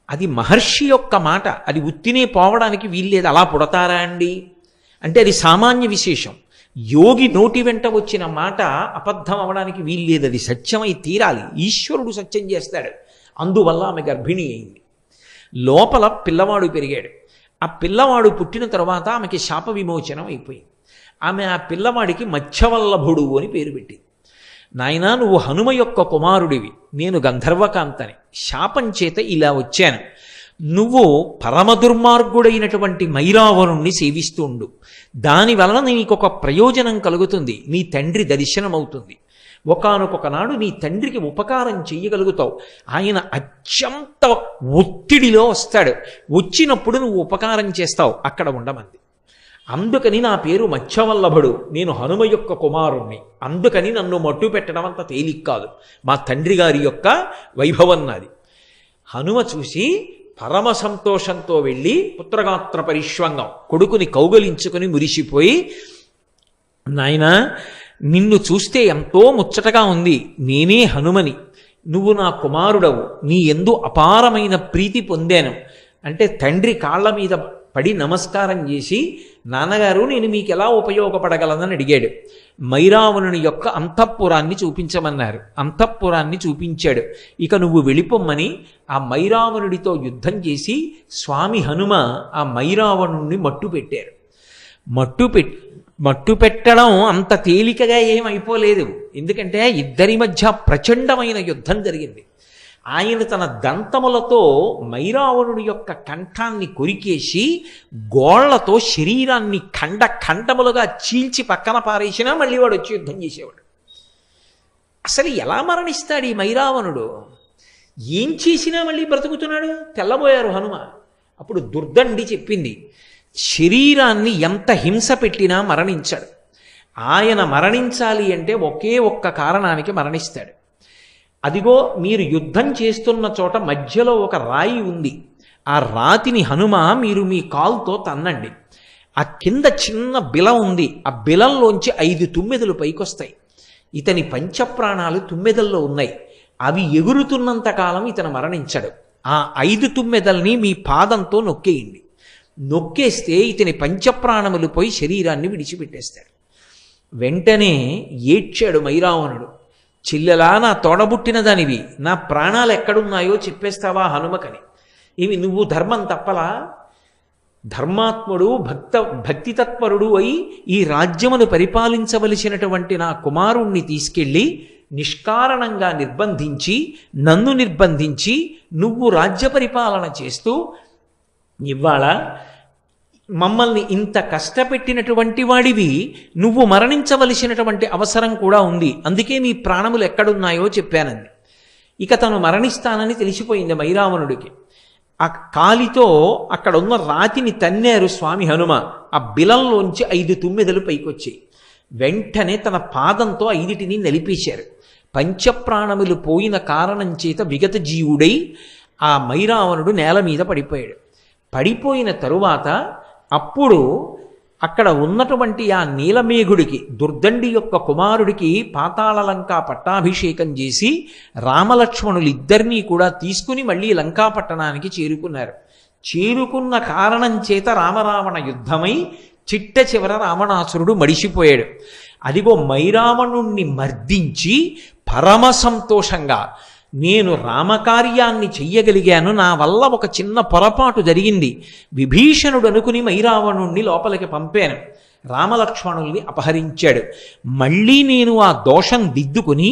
అది మహర్షి యొక్క మాట, అది ఉత్తినే పోవడానికి వీల్లేదు. అలా పుడతారా అండి అంటే అది సామాన్య విశేషం. యోగి నోటి వెంట వచ్చిన మాట అబద్ధం అవడానికి వీల్లేదు, అది సత్యమై తీరాలి. ఈశ్వరుడు సత్యం చేస్తాడు. అందువల్ల ఆమె గర్భిణి అయింది. లోపల పిల్లవాడు పెరిగాడు. ఆ పిల్లవాడు పుట్టిన తర్వాత ఆమెకి శాప విమోచనం అయిపోయింది. ఆమె ఆ పిల్లవాడికి మత్స్యవల్లభుడు అని పేరు పెట్టింది. నాయనా, నువ్వు హనుమ యొక్క కుమారుడివి, నేను గంధర్వకాంతని, శాపం చేత ఇలా వచ్చాను. నువ్వు పరమ దుర్మార్గుడైనటువంటి మైరావరుణ్ణి సేవిస్తూ ఉండు. దానివలన నీకొక ప్రయోజనం కలుగుతుంది, నీ తండ్రి దర్శనమవుతుంది. ఒకానొక నాడు నీ తండ్రికి ఉపకారం చెయ్యగలుగుతావు. ఆయన అత్యంత ఒత్తిడిలో వస్తాడు. వచ్చినప్పుడు నువ్వు ఉపకారం చేస్తావు, అక్కడ ఉండమంది. అందుకని నా పేరు మత్స్యవల్లభుడు, నేను హనుమ యొక్క కుమారుణ్ణి. అందుకని నన్ను మట్టు పెట్టడం అంత తేలిక కాదు. మా తండ్రి గారి యొక్క వైభవం నాది. హనుమ చూసి పరమ సంతోషంతో వెళ్ళి పుత్రగాత్ర పరిష్వంగం కొడుకుని కౌగలించుకుని మురిసిపోయి, నాయనా, నిన్ను చూస్తే ఎంతో ముచ్చటగా ఉంది, నేనే హనుమని, నువ్వు నా కుమారుడవు, నీ యందు అపారమైన ప్రీతి పొందాను అంటే తండ్రి కాళ్ళ మీద పడి నమస్కారం చేసి, నాన్నగారు నేను మీకు ఎలా ఉపయోగపడగలనని అడిగాడు. మైరావణుని యొక్క అంతఃపురాన్ని చూపించమన్నారు. అంతఃపురాన్ని చూపించాడు. ఇక నువ్వు వెళ్ళిపోమ్మని ఆ మైరావణుడితో యుద్ధం చేసి స్వామి హనుమ ఆ మైరావణుణ్ణి మట్టు పెట్టారు. మట్టు పెట్టడం అంత తేలికగా ఏమైపోలేదు. ఎందుకంటే ఇద్దరి మధ్య ప్రచండమైన యుద్ధం జరిగింది. ఆయన తన దంతములతో మైరావణుడి యొక్క కంఠాన్ని కొరికేసి గోళ్లతో శరీరాన్ని ఖండములుగా చీల్చి పక్కన పారేసినా మళ్ళీ వాడు వచ్చి యుద్ధం చేసేవాడు. అసలు ఎలా మరణిస్తాడు ఈ మైరావణుడు? ఏం చేసినా మళ్ళీ బ్రతుకుతున్నాడు. తెల్లబోయారు హనుమ. అప్పుడు దుర్దండి చెప్పింది, శరీరాన్ని ఎంత హింస పెట్టినా మరణించాడు. ఆయన మరణించాలి అంటే ఒకే ఒక్క కారణానికి మరణిస్తాడు. అదిగో మీరు యుద్ధం చేస్తున్న చోట మధ్యలో ఒక రాయి ఉంది. ఆ రాతిని హనుమ మీరు మీ కాలుతో తన్నండి. ఆ కింద చిన్న బిలం ఉంది. ఆ బిలంలోంచి 5 తుమ్మెదలు పైకొస్తాయి. ఇతని పంచప్రాణాలు తుమ్మెదల్లో ఉన్నాయి. అవి ఎగురుతున్నంత కాలం ఇతను మరణించడు. ఆ 5 తుమ్మెదల్ని మీ పాదంతో నొక్కేయండి. నొక్కేస్తే ఇతని పంచప్రాణములు పోయి శరీరాన్ని విడిచిపెట్టేస్తాడు. వెంటనే ఏడ్చాడు మైరావణుడు. చెల్లెలా, నా తోడబుట్టిన దానివి, నా ప్రాణాలు ఎక్కడున్నాయో చెప్పేస్తావా హనుమకని. ఇవి నువ్వు ధర్మం తప్పలా? ధర్మాత్ముడు భక్తితత్పరుడు అయి ఈ రాజ్యమును పరిపాలించవలసినటువంటి నా కుమారుణ్ణి తీసుకెళ్ళి నిష్కారణంగా నిర్బంధించి, నన్ను నిర్బంధించి నువ్వు రాజ్య పరిపాలన చేస్తూ ఇవాళ మమ్మల్ని ఇంత కష్టపెట్టినటువంటి వాడివి, నువ్వు మరణించవలసినటువంటి అవసరం కూడా ఉంది. అందుకే నీ ప్రాణములు ఎక్కడున్నాయో చెప్పానంది. ఇక తను మరణిస్తానని తెలిసిపోయింది మైరావణుడికి. ఆ కాలితో అక్కడ ఉన్న రాతిని తన్నారు స్వామి హనుమ. ఆ బిలంలోంచి 5 తుమ్మెదలు పైకొచ్చాయి. వెంటనే తన పాదంతో 5టిని నలిపేశారు. పంచప్రాణములు పోయిన కారణం చేత విగత జీవుడై ఆ మైరావణుడు నేల మీద పడిపోయాడు. పడిపోయిన తరువాత అప్పుడు అక్కడ ఉన్నటువంటి ఆ నీలమేఘుడికి, దుర్దండి యొక్క కుమారుడికి పాతాళలంకా పట్టాభిషేకం చేసి రామలక్ష్మణులిద్దరినీ కూడా తీసుకుని మళ్ళీ లంకాపట్టణానికి చేరుకున్నారు. చేరుకున్న కారణం చేత రామరావణ యుద్ధమై చిట్ట చివర రావణాసురుడు మడిసిపోయాడు. అదిగో మైరావణుణ్ణి మర్దించి పరమ సంతోషంగా నేను రామకార్యాన్ని చెయ్యగలిగాను, నా వల్ల ఒక చిన్న పొరపాటు జరిగింది, విభీషణుడు అనుకుని మైరావణుణ్ణి లోపలికి పంపాను, రామలక్ష్మణుల్ని అపహరించాడు, మళ్ళీ నేను ఆ దోషం దిద్దుకుని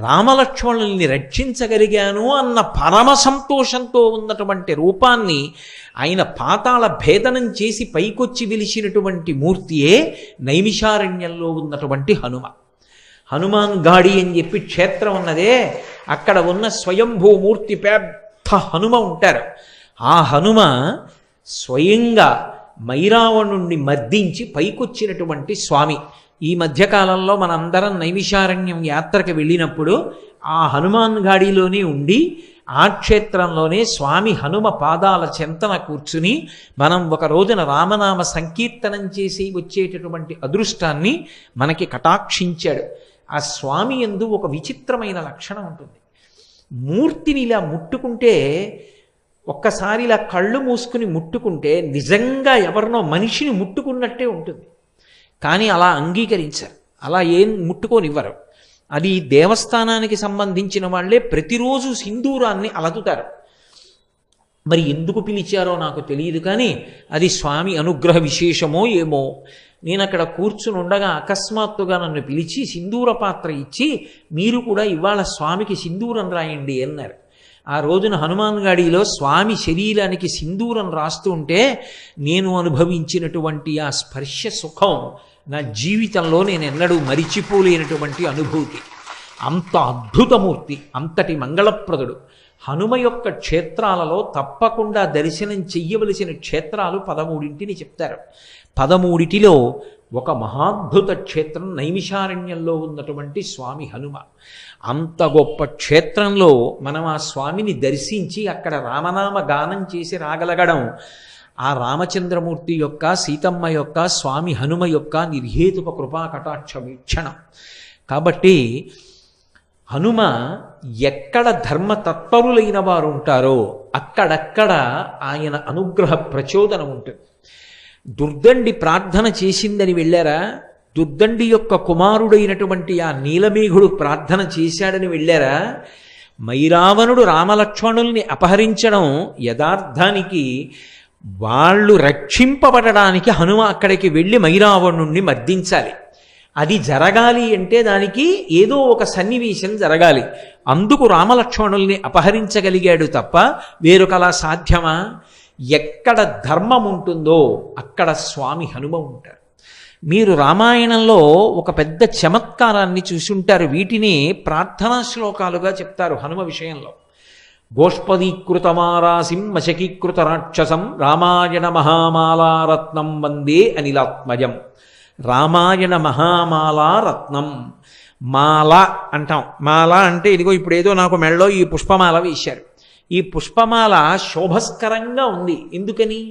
రామలక్ష్మణుల్ని రక్షించగలిగాను అన్న పరమ సంతోషంతో ఉన్నటువంటి రూపాన్ని ఆయన పాతాళ భేదనం చేసి పైకొచ్చి వెలిసినటువంటి మూర్తియే నైమిషారణ్యంలో ఉన్నటువంటి హనుమ. హనుమాన్ గాడి అని చెప్పి క్షేత్రం ఉన్నదే, అక్కడ ఉన్న స్వయంభూమూర్తి పెద్ద హనుమ ఉంటారు. ఆ హనుమ స్వయంగా మైరావణుణ్ణి మర్దించి పైకొచ్చినటువంటి స్వామి. ఈ మధ్యకాలంలో మనందరం నైమిషారణ్యం యాత్రకు వెళ్ళినప్పుడు ఆ హనుమాన్ గాడిలోనే ఉండి ఆ క్షేత్రంలోనే స్వామి హనుమ పాదాల చెంతన కూర్చుని మనం ఒక రోజున రామనామ సంకీర్తనం చేసి వచ్చేటటువంటి అదృష్టాన్ని మనకి కటాక్షించాడు. ఆ స్వామి యందు ఒక విచిత్రమైన లక్షణం ఉంటుంది. మూర్తిని ఇలా ముట్టుకుంటే, ఒక్కసారి ఇలా కళ్ళు మూసుకుని ముట్టుకుంటే నిజంగా ఎవరినో మనిషిని ముట్టుకున్నట్టే ఉంటుంది. కానీ అలా అంగీకరించారు, అలా ఏం ముట్టుకోనివ్వరు. అది దేవస్థానానికి సంబంధించిన వాళ్ళే ప్రతిరోజు సింధూరాన్ని అలదుతారు. మరి ఎందుకు పిలిచారో నాకు తెలియదు, కానీ అది స్వామి అనుగ్రహ విశేషమో ఏమో. నేను అక్కడ కూర్చుని ఉండగా అకస్మాత్తుగా నన్ను పిలిచి సింధూర పాత్ర ఇచ్చి, మీరు కూడా ఇవాళ స్వామికి సింధూరం రాయండి అన్నారు. ఆ రోజున హనుమాన్ గాడిలో స్వామి శరీరానికి సింధూరం రాస్తూ ఉంటే నేను అనుభవించినటువంటి ఆ స్పర్శ సుఖం నా జీవితంలో నేను ఎన్నడూ మరిచిపోలేనటువంటి అనుభూతి. అంత అద్భుతమూర్తి, అంతటి మంగళప్రదుడు. హనుమ యొక్క క్షేత్రాలలో తప్పకుండా దర్శనం చెయ్యవలసిన క్షేత్రాలు 13 చెప్తారు. 13లో ఒక మహాద్భుత క్షేత్రం నైమిషారణ్యంలో ఉన్నటువంటి స్వామి హనుమ. అంత గొప్ప క్షేత్రంలో మనం ఆ స్వామిని దర్శించి అక్కడ రామనామ గానం చేసి రాగలగడం ఆ రామచంద్రమూర్తి యొక్క, సీతమ్మ యొక్క, స్వామి హనుమ యొక్క నిర్హేతుక కృపా కటాక్ష వీక్షణం. కాబట్టి హనుమ ఎక్కడ ధర్మతత్పరులైన వారు ఉంటారో అక్కడక్కడ ఆయన అనుగ్రహ ప్రచోదనం ఉంటుంది. దుర్దండి ప్రార్థన చేసిందని వెళ్ళారా? దుర్దండి యొక్క కుమారుడైనటువంటి ఆ నీలమేఘుడు ప్రార్థన చేశాడని వెళ్ళారా? మైరావణుడు రామలక్ష్మణుల్ని అపహరించడం యథార్థానికి వాళ్ళు రక్షింపబడడానికి హనుమ అక్కడికి వెళ్ళి మైరావణుణ్ణి మర్దించాలి. అది జరగాలి అంటే దానికి ఏదో ఒక సన్నివేశం జరగాలి. అందుకు రామలక్ష్మణుల్ని అపహరించగలిగాడు తప్ప వేరొకలా సాధ్యమా? ఎక్కడ ధర్మం ఉంటుందో అక్కడ స్వామి హనుమ ఉంటారు. మీరు రామాయణంలో ఒక పెద్ద చమత్కారాన్ని చూసుంటారు. వీటిని ప్రార్థనా శ్లోకాలుగా చెప్తారు హనుమ విషయంలో. గోష్పదీకృతమారాసిం మశకీకృత రాక్షసం రామాయణ మహామాలారత్నం వందే అనిలాత్మజం. రామాయణ మహామాలారత్నం. మాల అంటాం. మాల అంటే ఇదిగో ఇప్పుడేదో నాకు మెళ్ళో ఈ పుష్పమాల వేశారు. ఈ పుష్పమాల శోభస్కరంగా ఉంది. ఎందుకని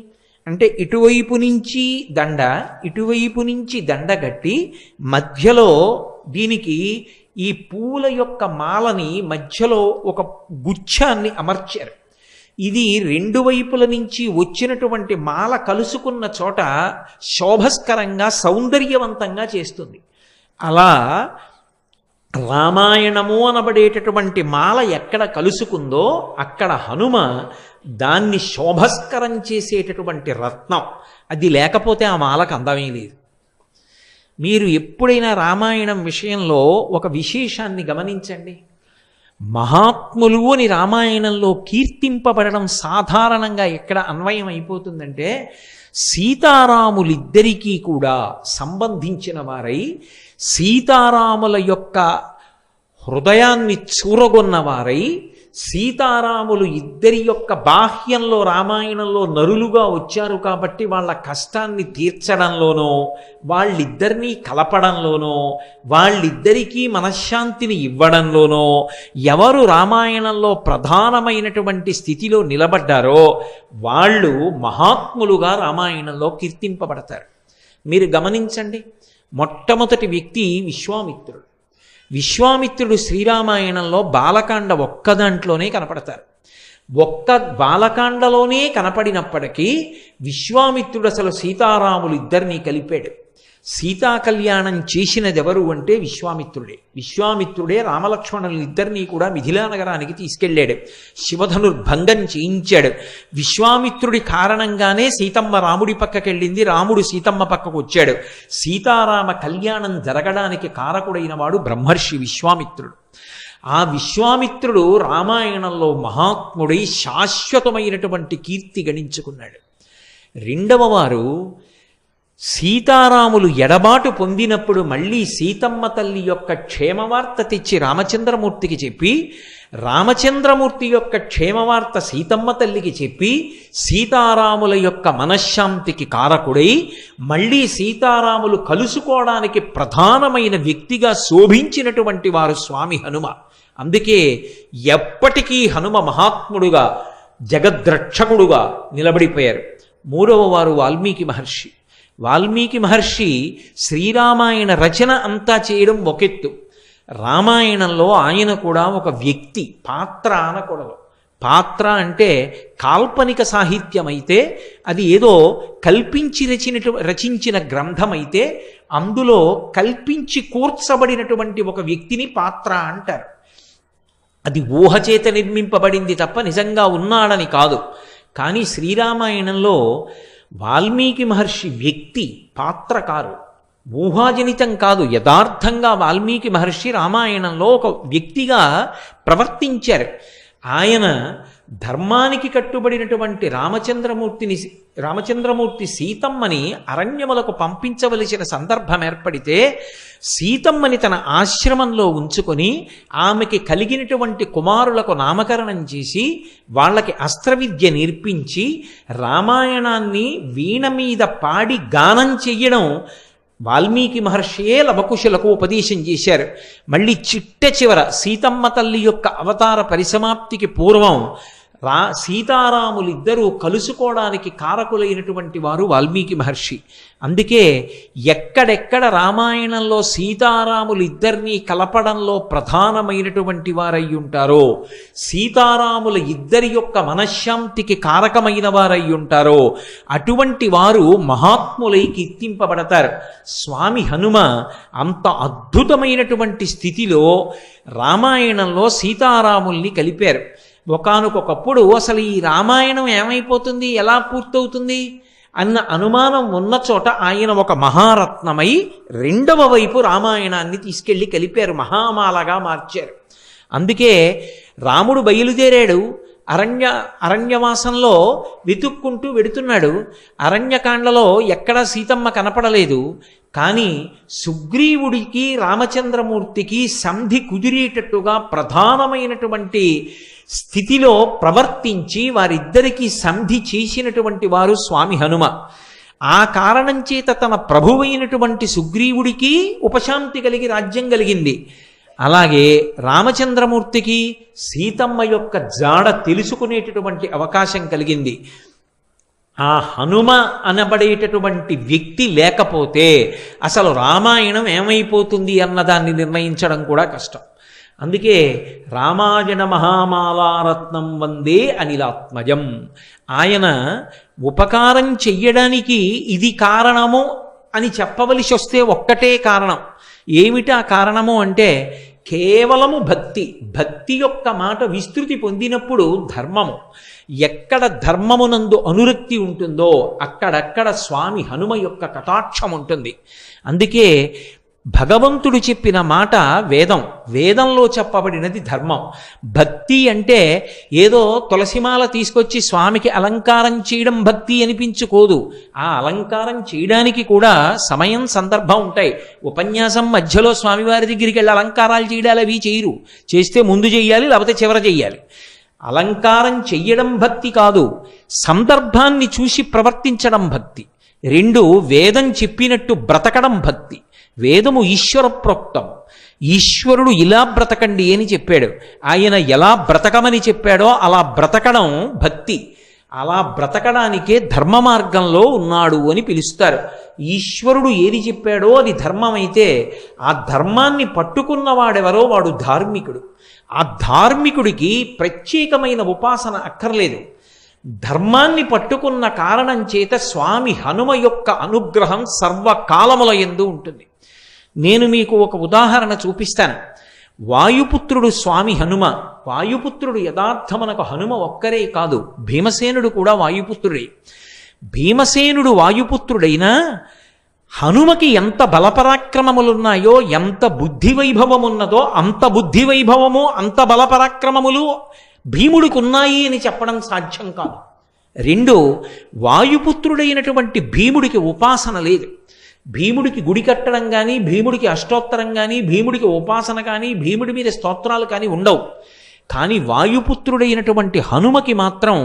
అంటే ఇటువైపు నుంచి దండ, ఇటువైపు నుంచి దండ కట్టి మధ్యలో దీనికి ఈ పూల యొక్క మాలని మధ్యలో ఒక గుచ్ఛాన్ని అమర్చారు. ఇది 2 వైపుల నుంచి వచ్చినటువంటి మాల కలుసుకున్న చోట శోభస్కరంగా సౌందర్యవంతంగా చేస్తుంది. అలా రామాయణము అనబడేటటువంటి మాల ఎక్కడ కలుసుకుందో అక్కడ హనుమ దాన్ని శోభస్కరం చేసేటటువంటి రత్నం. అది లేకపోతే ఆ మాలకు అందమే లేదు. మీరు ఎప్పుడైనా రామాయణం విషయంలో ఒక విశేషాన్ని గమనించండి. మహాత్ములు అని రామాయణంలో కీర్తింపబడడం సాధారణంగా ఎక్కడ అన్వయం అయిపోతుందంటే సీతారాములిద్దరికీ కూడా సంబంధించిన వారై సీతారాముల యొక్క హృదయాన్ని చూరగొన్న వారై సీతారాములు ఇద్దరి యొక్క బాహ్యంలో రామాయణంలో నరులుగా వచ్చారు కాబట్టి వాళ్ళ కష్టాన్ని తీర్చడంలోనో, వాళ్ళిద్దరినీ కలపడంలోనో, వాళ్ళిద్దరికీ మనశ్శాంతిని ఇవ్వడంలోనో ఎవరు రామాయణంలో ప్రధానమైనటువంటి స్థితిలో నిలబడ్డారో వాళ్ళు మహాత్ములుగా రామాయణంలో కీర్తింపబడతారు. మీరు గమనించండి, మొట్టమొదటి వ్యక్తి విశ్వామిత్రుడు. విశ్వామిత్రుడు శ్రీరామాయణంలో బాలకాండ ఒక్క దాంట్లోనే కనపడతారు. ఒక్క బాలకాండలోనే కనపడినప్పటికీ విశ్వామిత్రుడు అసలు సీతారాములు ఇద్దరినీ కలిపాడు. సీతా కళ్యాణం చేసినది ఎవరు అంటే విశ్వామిత్రుడే. విశ్వామిత్రుడే రామలక్ష్మణులు ఇద్దరినీ కూడా మిథిలా నగరానికి తీసుకెళ్ళాడు. శివధనుర్భంగం చేయించాడు. విశ్వామిత్రుడి కారణంగానే సీతమ్మ రాముడి పక్కకెళ్ళింది, రాముడు సీతమ్మ పక్కకు వచ్చాడు. సీతారామ కళ్యాణం జరగడానికి కారకుడైన వాడు బ్రహ్మర్షి విశ్వామిత్రుడు. ఆ విశ్వామిత్రుడు రామాయణంలో మహాత్ముడై శాశ్వతమైనటువంటి కీర్తి గణించుకున్నాడు. రెండవ వారు సీతారాములు ఎడబాటు పొందినప్పుడు మళ్ళీ సీతమ్మ తల్లి యొక్క క్షేమవార్త తెచ్చి రామచంద్రమూర్తికి చెప్పి, రామచంద్రమూర్తి యొక్క క్షేమవార్త సీతమ్మ తల్లికి చెప్పి సీతారాముల యొక్క మనశ్శాంతికి కారకుడై మళ్ళీ సీతారాములు కలుసుకోవడానికి ప్రధానమైన వ్యక్తిగా శోభించినటువంటి వారు స్వామి హనుమ. అందుకే ఎప్పటికీ హనుమ మహాత్ముడుగా జగద్రక్షకుడుగా నిలబడిపోయారు. మూడవ వారు వాల్మీకి మహర్షి. వాల్మీకి మహర్షి శ్రీరామాయణ రచన అంతా చేయడం ఒకెత్తు, రామాయణంలో ఆయన కూడా ఒక వ్యక్తి, పాత్ర అనకూడదు. పాత్ర అంటే కాల్పనిక సాహిత్యం అయితే, అది ఏదో కల్పించి రచించిన గ్రంథం అయితే అందులో కల్పించి కూర్చబడినటువంటి ఒక వ్యక్తిని పాత్ర అంటారు. అది ఊహచేత నిర్మింపబడింది తప్ప నిజంగా ఉన్నాడని కాదు. కానీ శ్రీరామాయణంలో వాల్మీకి మహర్షి వ్యక్తి, పాత్ర కారు, ఊహాజనితం కాదు. యథార్థంగా వాల్మీకి మహర్షి రామాయణంలో ఒక వ్యక్తిగా ప్రవర్తించారు. ఆయన ధర్మానికి కట్టుబడినటువంటి రామచంద్రమూర్తి సీతమ్మని అరణ్యములకు పంపించవలసిన సందర్భం ఏర్పడితే సీతమ్మని తన ఆశ్రమంలో ఉంచుకొని ఆమెకి కలిగినటువంటి కుమారులకు నామకరణం చేసి వాళ్ళకి అస్త్రవిద్య నేర్పించి రామాయణాన్ని వీణ మీద పాడి గానం చెయ్యడం వాల్మీకి మహర్షియే లవకుశులకు ఉపదేశం చేశారు. మళ్ళీ చిట్ట చివర సీతమ్మ తల్లి యొక్క అవతార పరిసమాప్తికి పూర్వం సీతారాములిద్దరూ కలుసుకోవడానికి కారకులైనటువంటి వారు వాల్మీకి మహర్షి. అందుకే ఎక్కడెక్కడ రామాయణంలో సీతారాములిద్దరినీ కలపడంలో ప్రధానమైనటువంటి వారై ఉంటారో, సీతారాముల ఇద్దరి యొక్క మనశ్శాంతికి కారకమైన వారై ఉంటారో అటువంటి వారు మహాత్ములై కీర్తింపబడతారు. స్వామి హనుమ అంత అద్భుతమైనటువంటి స్థితిలో రామాయణంలో సీతారాముల్ని కలిపారు. ఒకానొకప్పుడు అసలు ఈ రామాయణం ఏమైపోతుంది, ఎలా పూర్తవుతుంది అన్న అనుమానం ఉన్న చోట ఆయన ఒక మహారత్నమై రెండవ వైపు రామాయణాన్ని తీసుకెళ్ళి కలిపారు, మహామాలగా మార్చారు. అందుకే రాముడు బయలుదేరాడు, అరణ్యవాసంలో వెతుక్కుంటూ వెడుతున్నాడు. అరణ్యకాండలో ఎక్కడా సీతమ్మ కనపడలేదు. కానీ సుగ్రీవుడికి రామచంద్రమూర్తికి సంధి కుదిరేటట్టుగా ప్రధానమైనటువంటి స్థితిలో ప్రవర్తించి వారిద్దరికీ సంధి చేసినటువంటి వారు స్వామి హనుమ. ఆ కారణం చేత తన ప్రభువైనటువంటి సుగ్రీవుడికి ఉపశాంతి కలిగి రాజ్యం కలిగింది. అలాగే రామచంద్రమూర్తికి సీతమ్మ యొక్క జాడ తెలుసుకునేటటువంటి అవకాశం కలిగింది. ఆ హనుమ అనబడేటటువంటి వ్యక్తి లేకపోతే అసలు రామాయణం ఏమైపోతుంది అన్నదాన్ని నిర్ణయించడం కూడా కష్టం. అందుకే రామాయణ మహామాలారత్నం వందే అనిలాత్మజం. ఆయన ఉపకారం చెయ్యడానికి ఇది కారణము అని చెప్పవలసి వస్తే ఒక్కటే కారణం. ఏమిటా కారణము అంటే కేవలము భక్తి యొక్క మాట విస్తృతి పొందినప్పుడు ధర్మము, ఎక్కడ ధర్మమునందు అనురక్తి ఉంటుందో అక్కడక్కడ స్వామి హనుమ యొక్క కటాక్షం ఉంటుంది. అందుకే భగవంతుడు చెప్పిన మాట వేదం, వేదంలో చెప్పబడినది ధర్మం. భక్తి అంటే ఏదో తులసిమాల తీసుకొచ్చి స్వామికి అలంకారం చేయడం భక్తి అనిపించుకోదు. ఆ అలంకారం చేయడానికి కూడా సమయం సందర్భం ఉంటాయి. ఉపన్యాసం మధ్యలో స్వామివారి దగ్గరికి వెళ్ళి అలంకారాలు చేయడాలు అవి చేయరు. చేస్తే ముందు చెయ్యాలి, లేకపోతే చివర చెయ్యాలి. అలంకారం చెయ్యడం భక్తి కాదు, సందర్భాన్ని చూసి ప్రవర్తించడం భక్తి. రెండు, వేదం చెప్పినట్టు బ్రతకడం భక్తి. వేదము ఈశ్వర ప్రోక్తం. ఈశ్వరుడు ఇలా బ్రతకండి అని చెప్పాడు. ఆయన ఎలా బ్రతకమని చెప్పాడో అలా బ్రతకడం భక్తి. అలా బ్రతకడానికే ధర్మ మార్గంలో ఉన్నాడు అని పిలుస్తారు. ఈశ్వరుడు ఏది చెప్పాడో అది ధర్మమైతే ఆ ధర్మాన్ని పట్టుకున్నవాడెవరో వాడు ధార్మికుడు. ఆ ధార్మికుడికి ప్రత్యేకమైన ఉపాసన అక్కర్లేదు. ధర్మాన్ని పట్టుకున్న కారణం చేత స్వామి హనుమ యొక్క అనుగ్రహం సర్వకాలముల యందు ఉంటుంది. నేను మీకు ఒక ఉదాహరణ చూపిస్తాను. వాయుపుత్రుడు స్వామి హనుమ. వాయుపుత్రుడు యథార్థమనకు హనుమ ఒక్కరే కాదు, భీమసేనుడు కూడా వాయుపుత్రుడే. భీమసేనుడు వాయుపుత్రుడైనా హనుమకి ఎంత బలపరాక్రమములున్నాయో, ఎంత బుద్ధి వైభవం ఉన్నదో అంత బుద్ధి వైభవము అంత బలపరాక్రమములు భీముడికి ఉన్నాయి అని చెప్పడం సాధ్యం కాదు. రెండు, వాయుపుత్రుడైనటువంటి భీముడికి ఉపాసన లేదు. భీముడికి గుడి కట్టడం కానీ, భీముడికి అష్టోత్తరం కానీ, భీముడికి ఉపాసన కానీ, భీముడి మీద స్తోత్రాలు కానీ ఉండవు. కానీ వాయుపుత్రుడైనటువంటి హనుమకి మాత్రం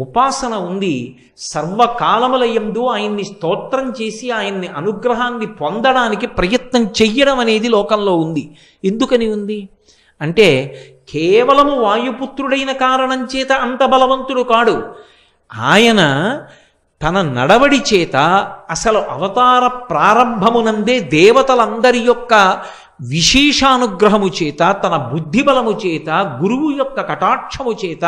ఉపాసన ఉంది. సర్వకాలముల యందు ఆయన్ని స్తోత్రం చేసి ఆయన్ని అనుగ్రహాన్ని పొందడానికి ప్రయత్నం చెయ్యడం అనేది లోకంలో ఉంది. ఎందుకని ఉంది అంటే కేవలము వాయుపుత్రుడైన కారణం చేత అంత బలవంతుడు కాడు. ఆయన తన నడవడి చేత అసలు అవతార ప్రారంభమునందే దేవతలందరి యొక్క విశేషానుగ్రహము చేత, తన బుద్ధిబలము చేత, గురువు యొక్క కటాక్షము చేత,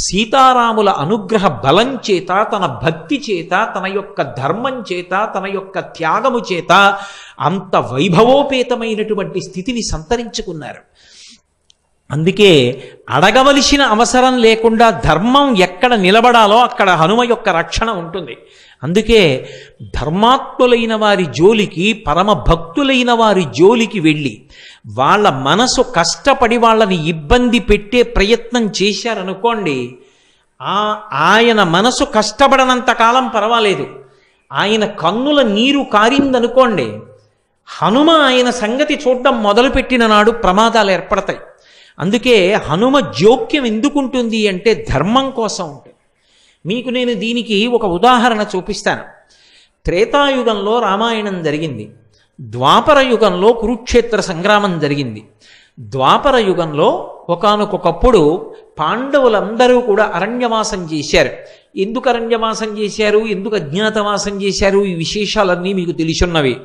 సీతారాముల అనుగ్రహ బలం చేత, తన భక్తి చేత, తన యొక్క ధర్మం చేత, తన యొక్క త్యాగము చేత అంత వైభవోపేతమైనటువంటి స్థితిని సంతరించుకున్నారు. అందుకే అడగవలసిన అవసరం లేకుండా ధర్మం ఎక్కడ నిలబడాలో అక్కడ హనుమ యొక్క రక్షణ ఉంటుంది. అందుకే ధర్మాత్ములైన వారి జోలికి, పరమ భక్తులైన వారి జోలికి వెళ్ళి వాళ్ళ మనసు కష్టపడి వాళ్ళని ఇబ్బంది పెట్టే ప్రయత్నం చేశారనుకోండి, ఆయన మనసు కష్టపడనంత కాలం పర్వాలేదు. ఆయన కన్నుల నీరు కారిందనుకోండి, హనుమ ఆయన సంగతి చూడడం మొదలుపెట్టిన నాడు ప్రమాదాలు ఏర్పడతాయి. అందుకే హనుమ జోక్యం ఎందుకుంటుంది అంటే ధర్మం కోసం ఉంటుంది. మీకు నేను దీనికి ఒక ఉదాహరణ చూపిస్తాను. త్రేతాయుగంలో రామాయణం జరిగింది. ద్వాపర యుగంలో కురుక్షేత్ర సంగ్రామం జరిగింది. ద్వాపర యుగంలో ఒకానొకప్పుడు పాండవులందరూ కూడా అరణ్యవాసం చేశారు. ఎందుకు అరణ్యవాసం చేశారు, ఎందుకు అజ్ఞాతవాసం చేశారు, ఈ విశేషాలన్నీ మీకు తెలిసున్నవి.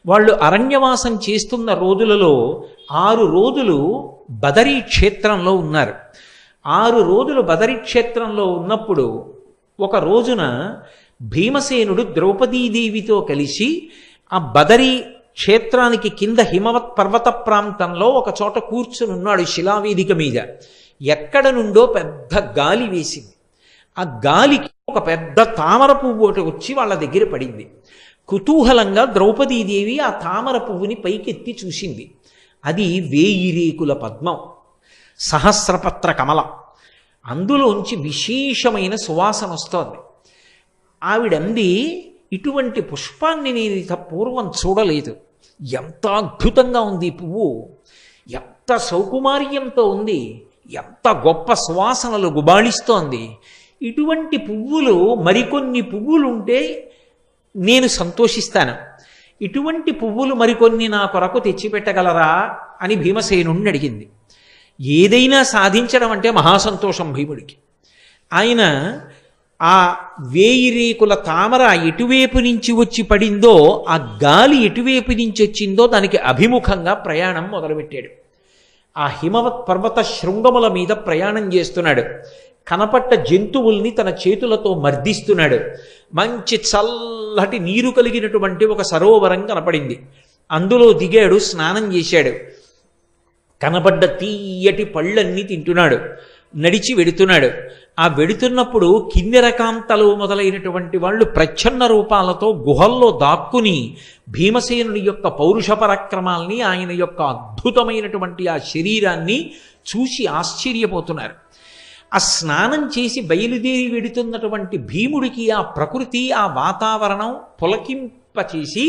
వాళ్ళు అరణ్యవాసం చేస్తున్న రోజులలో 6 రోజులు బదరీ క్షేత్రంలో ఉన్నారు. 6 రోజులు బదరీ క్షేత్రంలో ఉన్నప్పుడు ఒక రోజున భీమసేనుడు ద్రౌపదీదేవితో కలిసి ఆ బదరీ క్షేత్రానికి కింద హిమవత్ పర్వత ప్రాంతంలో ఒక చోట కూర్చుని ఉన్నాడు శిలావేదిక మీద. ఎక్కడ నుండో పెద్ద గాలి వేసింది. ఆ గాలికి ఒక పెద్ద తామర పువ్వు ఒకటి వచ్చి వాళ్ళ దగ్గర పడింది. కుతూహలంగా ద్రౌపదీదేవి ఆ తామర పువ్వుని పైకెత్తి చూసింది. అది 1000 రేకుల పద్మం, సహస్రపత్ర కమలం. అందులోంచి విశేషమైన సువాసన వస్తోంది. ఆవిడంది, ఇటువంటి పుష్పాన్ని నేను ఇక పూర్వం చూడలేదు. ఎంత అద్భుతంగా ఉంది ఈ పువ్వు, ఎంత సౌకుమార్యంతో ఉంది, ఎంత గొప్ప సువాసనలు గుబాళిస్తోంది. ఇటువంటి పువ్వులు మరికొన్ని పువ్వులుంటే నేను సంతోషిస్తాను. ఇటువంటి పువ్వులు మరికొన్ని నా కొరకు తెచ్చిపెట్టగలరా అని భీమసేనుణ్ణి అడిగింది. ఏదైనా సాధించడం అంటే మహాసంతోషం భీముడికి. ఆయన ఆ 1000 రేకుల తామర ఎటువైపు నుంచి వచ్చి పడిందో, ఆ గాలి ఎటువైపు నుంచి వచ్చిందో దానికి అభిముఖంగా ప్రయాణం మొదలుపెట్టాడు. ఆ హిమవత్ పర్వత శృంగముల మీద ప్రయాణం చేస్తున్నాడు. కనపట్ట జంతువుల్ని తన చేతులతో మర్దిస్తున్నాడు. మంచి చల్లటి నీరు కలిగినటువంటి ఒక సరోవరం కనపడింది. అందులో దిగాడు, స్నానం చేశాడు. కనపడ్డ తీయటి పళ్ళన్నీ తింటున్నాడు, నడిచి వెడుతున్నాడు. ఆ వెడుతున్నప్పుడు కిన్నెరకాంతలు మొదలైనటువంటి వాళ్ళు ప్రచ్ఛన్న రూపాలతో గుహల్లో దాక్కుని భీమసేనుని యొక్క పౌరుష పరాక్రమాల్ని, ఆయన యొక్క అద్భుతమైనటువంటి ఆ శరీరాన్ని చూసి ఆశ్చర్యపోతున్నారు. ఆ స్నానం చేసి బయలుదేరి వెడుతున్నటువంటి భీముడికి ఆ ప్రకృతి, ఆ వాతావరణం పులకింపచేసి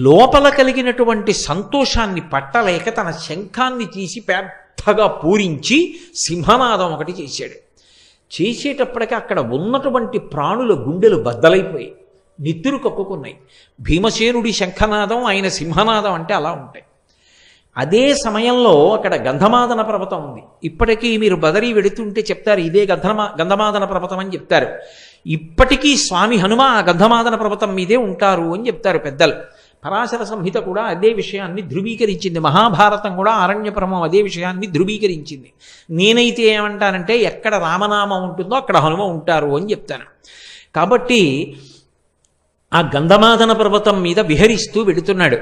లోపల కలిగినటువంటి సంతోషాన్ని పట్టలేక తన శంఖాన్ని తీసి పెద్దగా పూరించి సింహనాదం ఒకటి చేశాడు. చేసేటప్పటికీ అక్కడ ఉన్నటువంటి ప్రాణుల గుండెలు బద్దలైపోయి నిద్దురు కక్కుకున్నాయి. భీమసేనుడి శంఖనాదం, ఆయన సింహనాదం అంటే అలా ఉంటాయి. అదే సమయంలో అక్కడ గంధమాదన పర్వతం ఉంది. ఇప్పటికీ మీరు బదరీ వెడుతుంటే చెప్తారు ఇదే గంధమాదన పర్వతం అని చెప్తారు. ఇప్పటికీ స్వామి హనుమ ఆ గంధమాదన పర్వతం మీదే ఉంటారు అని చెప్తారు పెద్దలు. పరాశర సంహిత కూడా అదే విషయాన్ని ధృవీకరించింది. మహాభారతం కూడా ఆరణ్యపర్వం అదే విషయాన్ని ధృవీకరించింది. నేనైతే ఏమంటానంటే ఎక్కడ రామనామం ఉంటుందో అక్కడ హనుమ ఉంటారు అని చెప్తాను. కాబట్టి ఆ గంధమాదన పర్వతం మీద విహరిస్తూ వెడుతున్నాడు.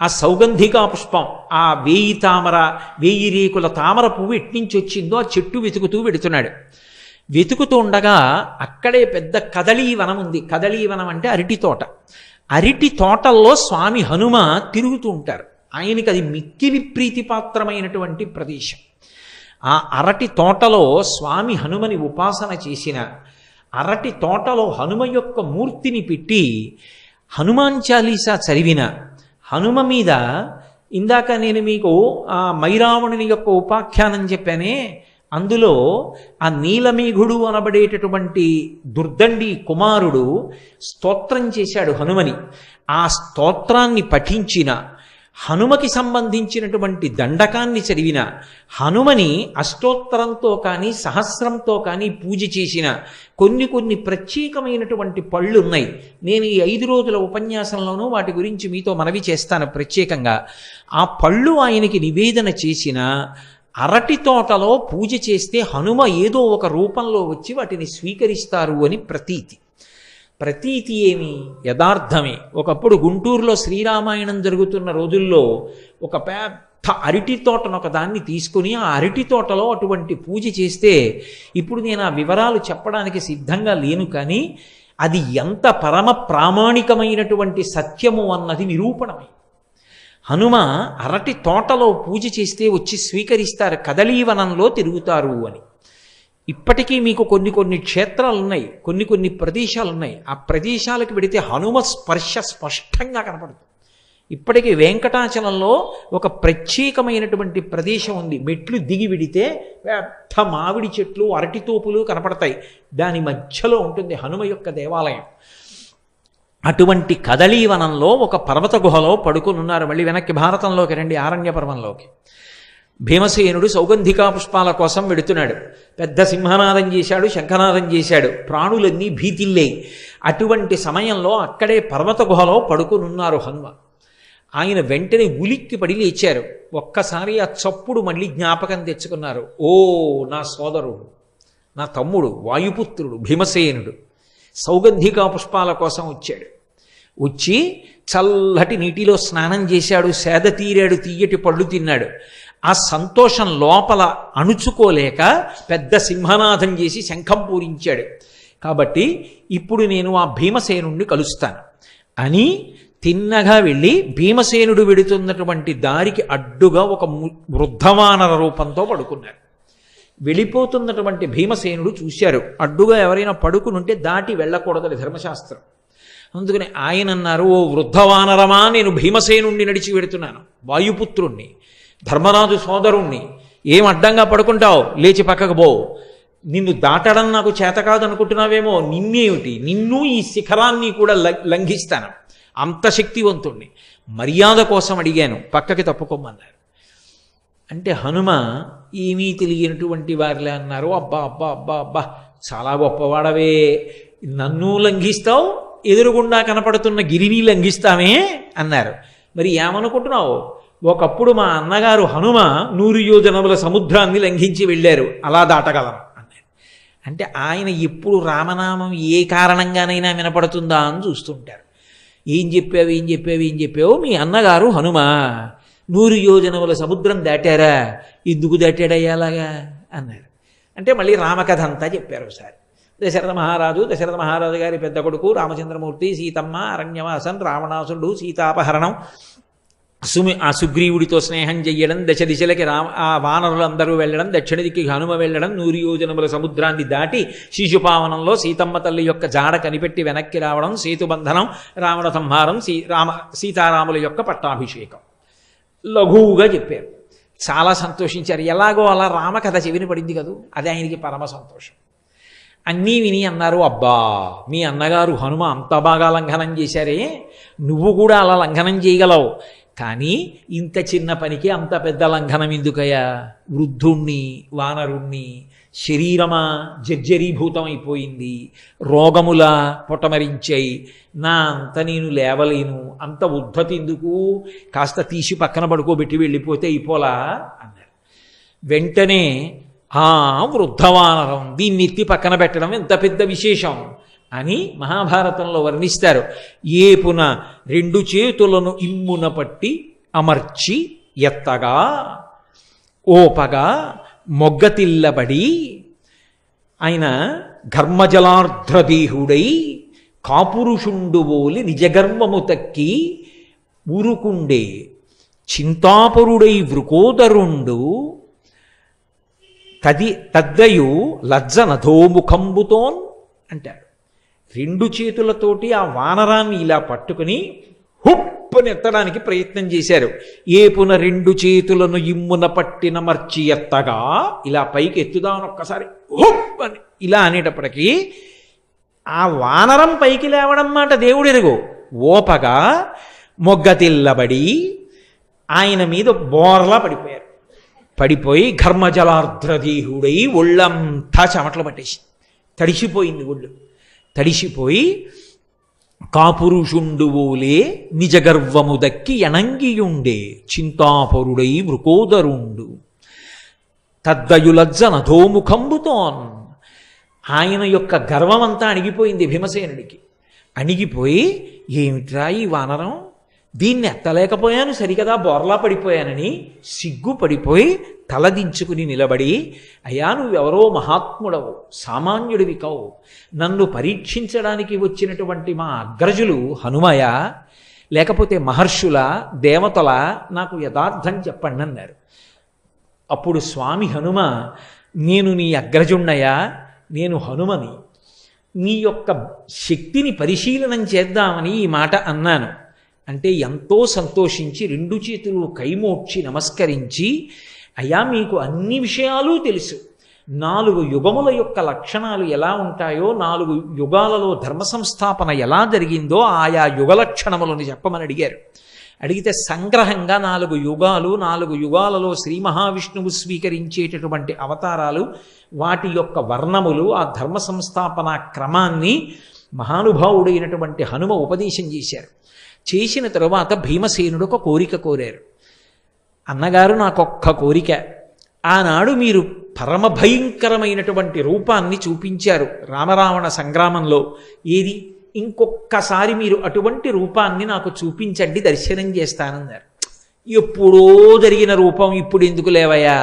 ఆ సౌగంధికా పుష్పం, ఆ 1000 రేకుల తామర పువ్వు ఎట్నుంచి వచ్చిందో ఆ చెట్టు వెతుకుతూ వెడుతున్నాడు. వెతుకుతూ ఉండగా అక్కడే పెద్ద కదళీవనం ఉంది. కదళీవనం అంటే అరటి తోట. అరటి తోటల్లో స్వామి హనుమ తిరుగుతూ ఉంటారు. ఆయనకి అది మిక్కిలి ప్రీతిపాత్రమైనటువంటి ప్రదేశం. ఆ అరటి తోటలో స్వామి హనుమని ఉపాసన చేసిన, అరటి తోటలో హనుమ యొక్క మూర్తిని పెట్టి హనుమాన్ చాలీసా చదివిన, హనుమ మీద ఇందాక నేను మీకు ఆ మైరావణుని యొక్క ఉపాఖ్యానం చెప్పానే, అందులో ఆ నీలమేఘుడు అనబడేటటువంటి దుర్దండి కుమారుడు స్తోత్రం చేశాడు హనుమని. ఆ స్తోత్రాన్ని పఠించిన, హనుమకి సంబంధించినటువంటి దండకాన్ని చదివిన, హనుమని అష్టోత్తరంతో కానీ సహస్రంతో కానీ పూజ చేసిన కొన్ని ప్రత్యేకమైనటువంటి పళ్ళు ఉన్నాయి. నేను ఈ 5 రోజుల ఉపన్యాసంలోనూ వాటి గురించి మీతో మనవి చేస్తాను ప్రత్యేకంగా. ఆ పళ్ళు ఆయనకి నివేదన చేసిన, అరటి తోటలో పూజ చేస్తే హనుమ ఏదో ఒక రూపంలో వచ్చి వాటిని స్వీకరిస్తారు అని ప్రతీతి. ప్రతీతి ఏమి? యథార్థమే. ఒకప్పుడు గుంటూరులో శ్రీరామాయణం జరుగుతున్న రోజుల్లో ఒక పెద్ద అరటి తోటను ఒక దాన్ని తీసుకుని ఆ అరటి తోటలో అటువంటి పూజ చేస్తే, ఇప్పుడు నేను ఆ వివరాలు చెప్పడానికి సిద్ధంగా లేను, కానీ అది ఎంత పరమ ప్రామాణికమైనటువంటి సత్యము అన్నది నిరూపణమై. హనుమ అరటి తోటలో పూజ చేస్తే వచ్చి స్వీకరిస్తారు, కదలీవనంలో తిరుగుతారు అని. ఇప్పటికీ మీకు కొన్ని క్షేత్రాలు ఉన్నాయి, కొన్ని ప్రదేశాలు ఉన్నాయి. ఆ ప్రదేశాలకు వెడితే హనుమ స్పర్శ స్పష్టంగా కనపడుతుంది. ఇప్పటికీ వెంకటాచలంలో ఒక ప్రత్యేకమైనటువంటి ప్రదేశం ఉంది. మెట్లు దిగి విడితే పెద్ద మామిడి చెట్లు, అరటి తోపులు కనపడతాయి. దాని మధ్యలో ఉంటుంది హనుమ యొక్క దేవాలయం. అటువంటి కదలీవనంలో ఒక పర్వత గుహలో పడుకుని ఉన్నారు. మళ్ళీ వెనక్కి భారతంలోకి రండి, ఆరణ్య పర్వంలోకి. భీమసేనుడు సౌగంధికా పుష్పాల కోసం వెడుతున్నాడు. పెద్ద సింహనాదం చేశాడు, శంఖనాదం చేశాడు. ప్రాణులన్నీ భీతిల్లేయి. అటువంటి సమయంలో అక్కడే పర్వత గుహలో పడుకునున్నారు హనుమ. ఆయన వెంటనే ఉలిక్కి పడి లేచారు. ఒక్కసారి ఆ చప్పుడు మళ్ళీ జ్ఞాపకం తెచ్చుకున్నారు. ఓ నా సోదరుడు, నా తమ్ముడు, వాయుపుత్రుడు భీమసేనుడు సౌగంధికా పుష్పాల కోసం వచ్చాడు. వచ్చి చల్లటి నీటిలో స్నానం చేశాడు, సేద తీరాడు, తీయటి పళ్ళు తిన్నాడు. ఆ సంతోషం లోపల అణుచుకోలేక పెద్ద సింహనాదం చేసి శంఖం పూరించాడు. కాబట్టి ఇప్పుడు నేను ఆ భీమసేనుణ్ణి కలుస్తాను అని తిన్నగా వెళ్ళి భీమసేనుడు వెడుతున్నటువంటి దారికి అడ్డుగా ఒక వృద్ధవానర రూపంతో పడుకున్నారు. వెళ్ళిపోతున్నటువంటి భీమసేనుడు చూశారు, అడ్డుగా ఎవరైనా పడుకునుంటే దాటి వెళ్ళకూడదని ధర్మశాస్త్రం. అందుకని ఆయన అన్నారు, ఓ వృద్ధవానరమా, నేను భీమసేనుణ్ణి నడిచి వెడుతున్నాను, వాయుపుత్రుణ్ణి, ధర్మరాజు సోదరుణ్ణి. ఏం అడ్డంగా పడుకుంటావు, లేచి పక్కకు పో. నిన్ను దాటడం నాకు చేత కాదనుకుంటున్నావేమో, నిన్నేమిటి, నిన్ను ఈ శిఖరాన్ని కూడా లంఘిస్తాను, అంత శక్తివంతుణ్ణి. మర్యాద కోసం అడిగాను, పక్కకి తప్పుకోమన్నారు. అంటే హనుమ ఏమీ తెలియనటువంటి వారిలే అన్నారు, అబ్బా అబ్బా అబ్బా అబ్బా, చాలా గొప్పవాడవే, నన్ను లంఘిస్తావు, ఎదురుగుండా కనపడుతున్న గిరిని లంఘిస్తామే అన్నారు. మరి ఏమనుకుంటున్నావు, ఒకప్పుడు మా అన్నగారు హనుమ 100 యోజనముల సముద్రాన్ని లంఘించి వెళ్ళారు, అలా దాటగలం అన్నారు. అంటే ఆయన ఎప్పుడు రామనామం ఏ కారణంగానైనా వినపడుతుందా అని చూస్తుంటారు. ఏం చెప్పావు, మీ అన్నగారు హనుమ 100 యోజనముల సముద్రం దాటారా, ఎందుకు దాటాడయ్యాలాగా అన్నారు. అంటే మళ్ళీ రామకథ అంతా చెప్పారు ఒకసారి. దశరథ మహారాజు గారి పెద్ద కొడుకు రామచంద్రమూర్తి, సీతమ్మ, అరణ్యవాసం, రావణాసురుడు, సీతాపహరణం, ఆ సుగ్రీవుడితో స్నేహం చెయ్యడం, దశ దిశలకి ఆ వానరులందరూ వెళ్ళడం, దక్షిణ దిక్కి హనుమ వెళ్ళడం, 100 యోజనముల సముద్రాన్ని దాటి శిశుపావనంలో సీతమ్మ తల్లి యొక్క జాడ కనిపెట్టి వెనక్కి రావడం, సేతుబంధనం, రావణ సంహారం, సీతారాముల యొక్క పట్టాభిషేకం లఘువుగా చెప్పారు. చాలా సంతోషించారు. ఎలాగో అలా రామకథ చెవిని పడింది కదూ, అది ఆయనకి పరమ సంతోషం. అన్నీ విని అన్నారు, అబ్బా మీ అన్నగారు హనుమ అంత బాగా లంఘనం చేశారే, నువ్వు కూడా అలా లంఘనం చేయగలవు, కానీ ఇంత చిన్న పనికి అంత పెద్ద లంఘనం ఎందుకయ్యా? వృద్ధుణ్ణి, వానరుణ్ణి, శరీరమా జర్జరీభూతం అయిపోయింది, రోగముల పొటమరించాయి, నా అంత నేను లేవలేను, అంత ఉద్ధతి ఎందుకు, కాస్త తీసి పక్కన పడుకోబెట్టి వెళ్ళిపోతే అయిపోలా అన్నారు. వెంటనే వృద్ధవానరం, దీన్ని ఎత్తి పక్కన పెట్టడం ఎంత పెద్ద విశేషం అని మహాభారతంలో వర్ణిస్తారు. ఏపున 2 చేతులను ఇమ్మున పట్టి అమర్చి ఎత్తగా ఓపగా మొగ్గతిల్లబడి ఆయన ఘర్మజలార్ధ్రదేహుడై కాపురుషుండువోలి నిజగర్వము తక్కి ఊరుకుండే చింతాపరుడై వృకోదరుండు తద్దయు లజ్జనధోముఖంబుతోన్ అంటాడు. 2 చేతులతోటి ఆ వానరాన్ని ఇలా పట్టుకుని హుప్పని ఎత్తడానికి ప్రయత్నం చేశారు. ఏపున 2 చేతులను ఇమ్మున పట్టిన మర్చి ఎత్తగా, ఇలా పైకి ఎత్తుదామని ఒక్కసారి హుప్పని ఇలా అనేటప్పటికీ ఆ వానరం పైకి లేవడం మాట దేవుడు ఎరుగు. ఓపగా మొగ్గతిల్లబడి ఆయన మీద బోర్లా పడిపోయారు. పడిపోయి ఘర్మజలార్ధ్రదేహుడై ఒళ్ళంతా చెమటలు పట్టేసి తడిసిపోయింది ఒళ్ళు. తడిసిపోయి కాపురుషుండువోలే నిజగర్వము దక్కి ఎణంగియుండే చింతాపరుడై వృకోదరుండు తద్దయులజ్జ నధోముఖంబుతోన్. ఆయన యొక్క గర్వమంతా అణిగిపోయింది భీమసేనుడికి. అణిగిపోయి ఏమిట్రా ఈ వానరం, దీన్ని ఎత్తలేకపోయాను సరికదా, బోర్లా పడిపోయానని సిగ్గుపడిపోయి తలదించుకుని నిలబడి, అయ్యా నువ్వెవరో మహాత్ముడవు, సామాన్యుడివి కావు, నన్ను పరీక్షించడానికి వచ్చినటువంటి మా అగ్రజులు హనుమయ లేకపోతే మహర్షుల దేవతల, నాకు యథార్థం చెప్పండి అన్నారు. అప్పుడు స్వామి హనుమ, నేను నీ అగ్రజుణ్ణయా, నేను హనుమని, నీ యొక్క శక్తిని పరిశీలనం చేద్దామని ఈ మాట అన్నాను అంటే ఎంతో సంతోషించి 2 చేతులు కైమోడ్చి నమస్కరించి, అయ్యా మీకు అన్ని విషయాలు తెలుసు, 4 యుగముల యొక్క లక్షణాలు ఎలా ఉంటాయో, 4 యుగాలలో ధర్మ సంస్థాపన ఎలా జరిగిందో ఆయా యుగ లక్షణములను చెప్పమని అడిగారు. అడిగితే సంగ్రహంగా 4 యుగాలు, 4 యుగాలలో శ్రీ మహావిష్ణువు స్వీకరించేటటువంటి అవతారాలు, వాటి యొక్క వర్ణములు, ఆ ధర్మ సంస్థాపన క్రమాన్ని మహానుభావుడైనటువంటి హనుమ ఉపదేశం చేశారు. చేసిన తరువాత భీమసేనుడు ఒక కోరిక కోరారు. అన్నగారు నాకొక్క కోరిక, ఆనాడు మీరు పరమ భయంకరమైనటువంటి రూపాన్ని చూపించారు రామరావణ సంగ్రామంలో, ఏది ఇంకొక్కసారి మీరు అటువంటి రూపాన్ని నాకు చూపించండి, దర్శనం చేస్తానన్నారు. ఎప్పుడో జరిగిన రూపం ఇప్పుడు ఎందుకు లేవయా,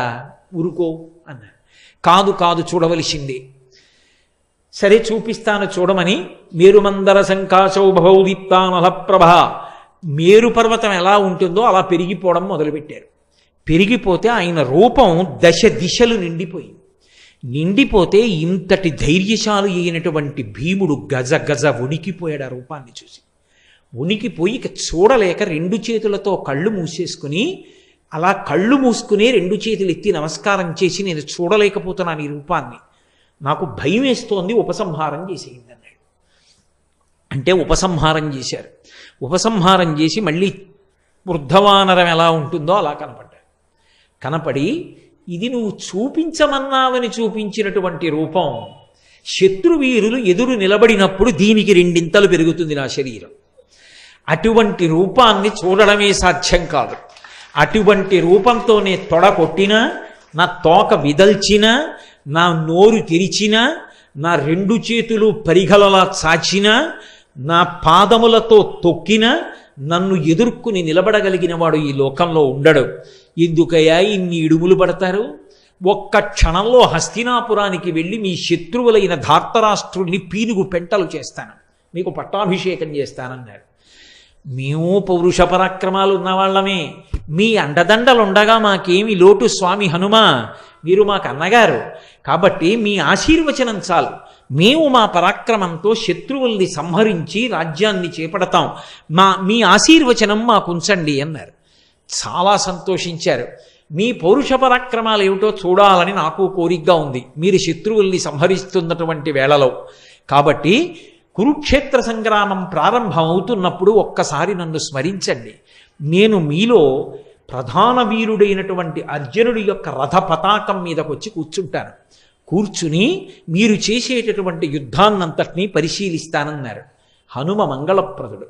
ఊరుకో అన్నారు. కాదు కాదు చూడవలసిందే. సరే చూపిస్తాను చూడమని మేరుమందర సంకాశౌ భవౌదీప్తానలప్రభ, మేరు పర్వతం ఎలా ఉంటుందో అలా పెరిగిపోవడం మొదలుపెట్టారు. పెరిగిపోతే ఆయన రూపం 10 దిశలు నిండిపోయింది. నిండిపోతే ఇంతటి ధైర్యశాలి అయినటువంటి భీముడు గజ గజ వణికిపోయాడు ఆ రూపాన్ని చూసి. వణికిపోయి ఇక చూడలేక 2 చేతులతో కళ్ళు మూసేసుకుని, అలా కళ్ళు మూసుకుని 2 చేతులు ఎత్తి నమస్కారం చేసి, నేను చూడలేకపోతున్నాను ఈ రూపాన్ని, నాకు భయం వేస్తోంది, ఉపసంహారం చేసేయండి అన్నాడు. అంటే ఉపసంహారం చేశారు. ఉపసంహారం చేసి మళ్ళీ వృద్ధవానరం ఎలా ఉంటుందో అలా కనపడ్డాడు. కనపడి, ఇది నువ్వు చూపించమన్నావని చూపించినటువంటి రూపం, శత్రువీరులు ఎదురు నిలబడినప్పుడు దీనికి 2 పెరుగుతుంది నా శరీరం, అటువంటి రూపాన్ని చూడడమే సాధ్యం కాదు. అటువంటి రూపంతోనే తొడ కొట్టినా, నా తోక విదల్చినా, నా నోరు తెరిచినా, నా 2 చేతులు పరిగలలా చాచినా, నా పాదములతో తొక్కినా నన్ను ఎదుర్కొని నిలబడగలిగిన వాడు ఈ లోకంలో ఉండడు. ఎందుకయ్యా ఇన్ని ఇడుములు పడతారు? ఒక్క క్షణంలో హస్తినాపురానికి వెళ్ళి మీ శత్రువులైన ధార్తరాష్ట్రుడిని పీనుగు పెంటలు చేస్తాను, మీకు పట్టాభిషేకం చేస్తానన్నారు. మేము పౌరుష పరాక్రమాలు ఉన్నవాళ్ళమే, మీ అండదండలుండగా మాకేమి లోటు స్వామి హనుమ, మీరు మాకు అన్నగారు కాబట్టి మీ ఆశీర్వచనం చాలు, మేము మా పరాక్రమంతో శత్రువుల్ని సంహరించి రాజ్యాన్ని చేపడతాం, మీ ఆశీర్వచనం మాకు ఉంచండి అన్నారు. చాలా సంతోషించారు. మీ పౌరుష పరాక్రమాలు ఏమిటో చూడాలని నాకు కోరికగా ఉంది మీరు శత్రువుల్ని సంహరిస్తున్నటువంటి వేళలో. కాబట్టి కురుక్షేత్ర సంగ్రామం ప్రారంభం అవుతున్నప్పుడు ఒక్కసారి నన్ను స్మరించండి, నేను మీలో ప్రధాన వీరుడైనటువంటి అర్జునుడి యొక్క రథ పతాకం మీదకి వచ్చి కూర్చుంటాను, కూర్చుని మీరు చేసేటటువంటి యుద్ధాన్నంతటినీ పరిశీలిస్తానన్నారు. హనుమ మంగళప్రదుడు.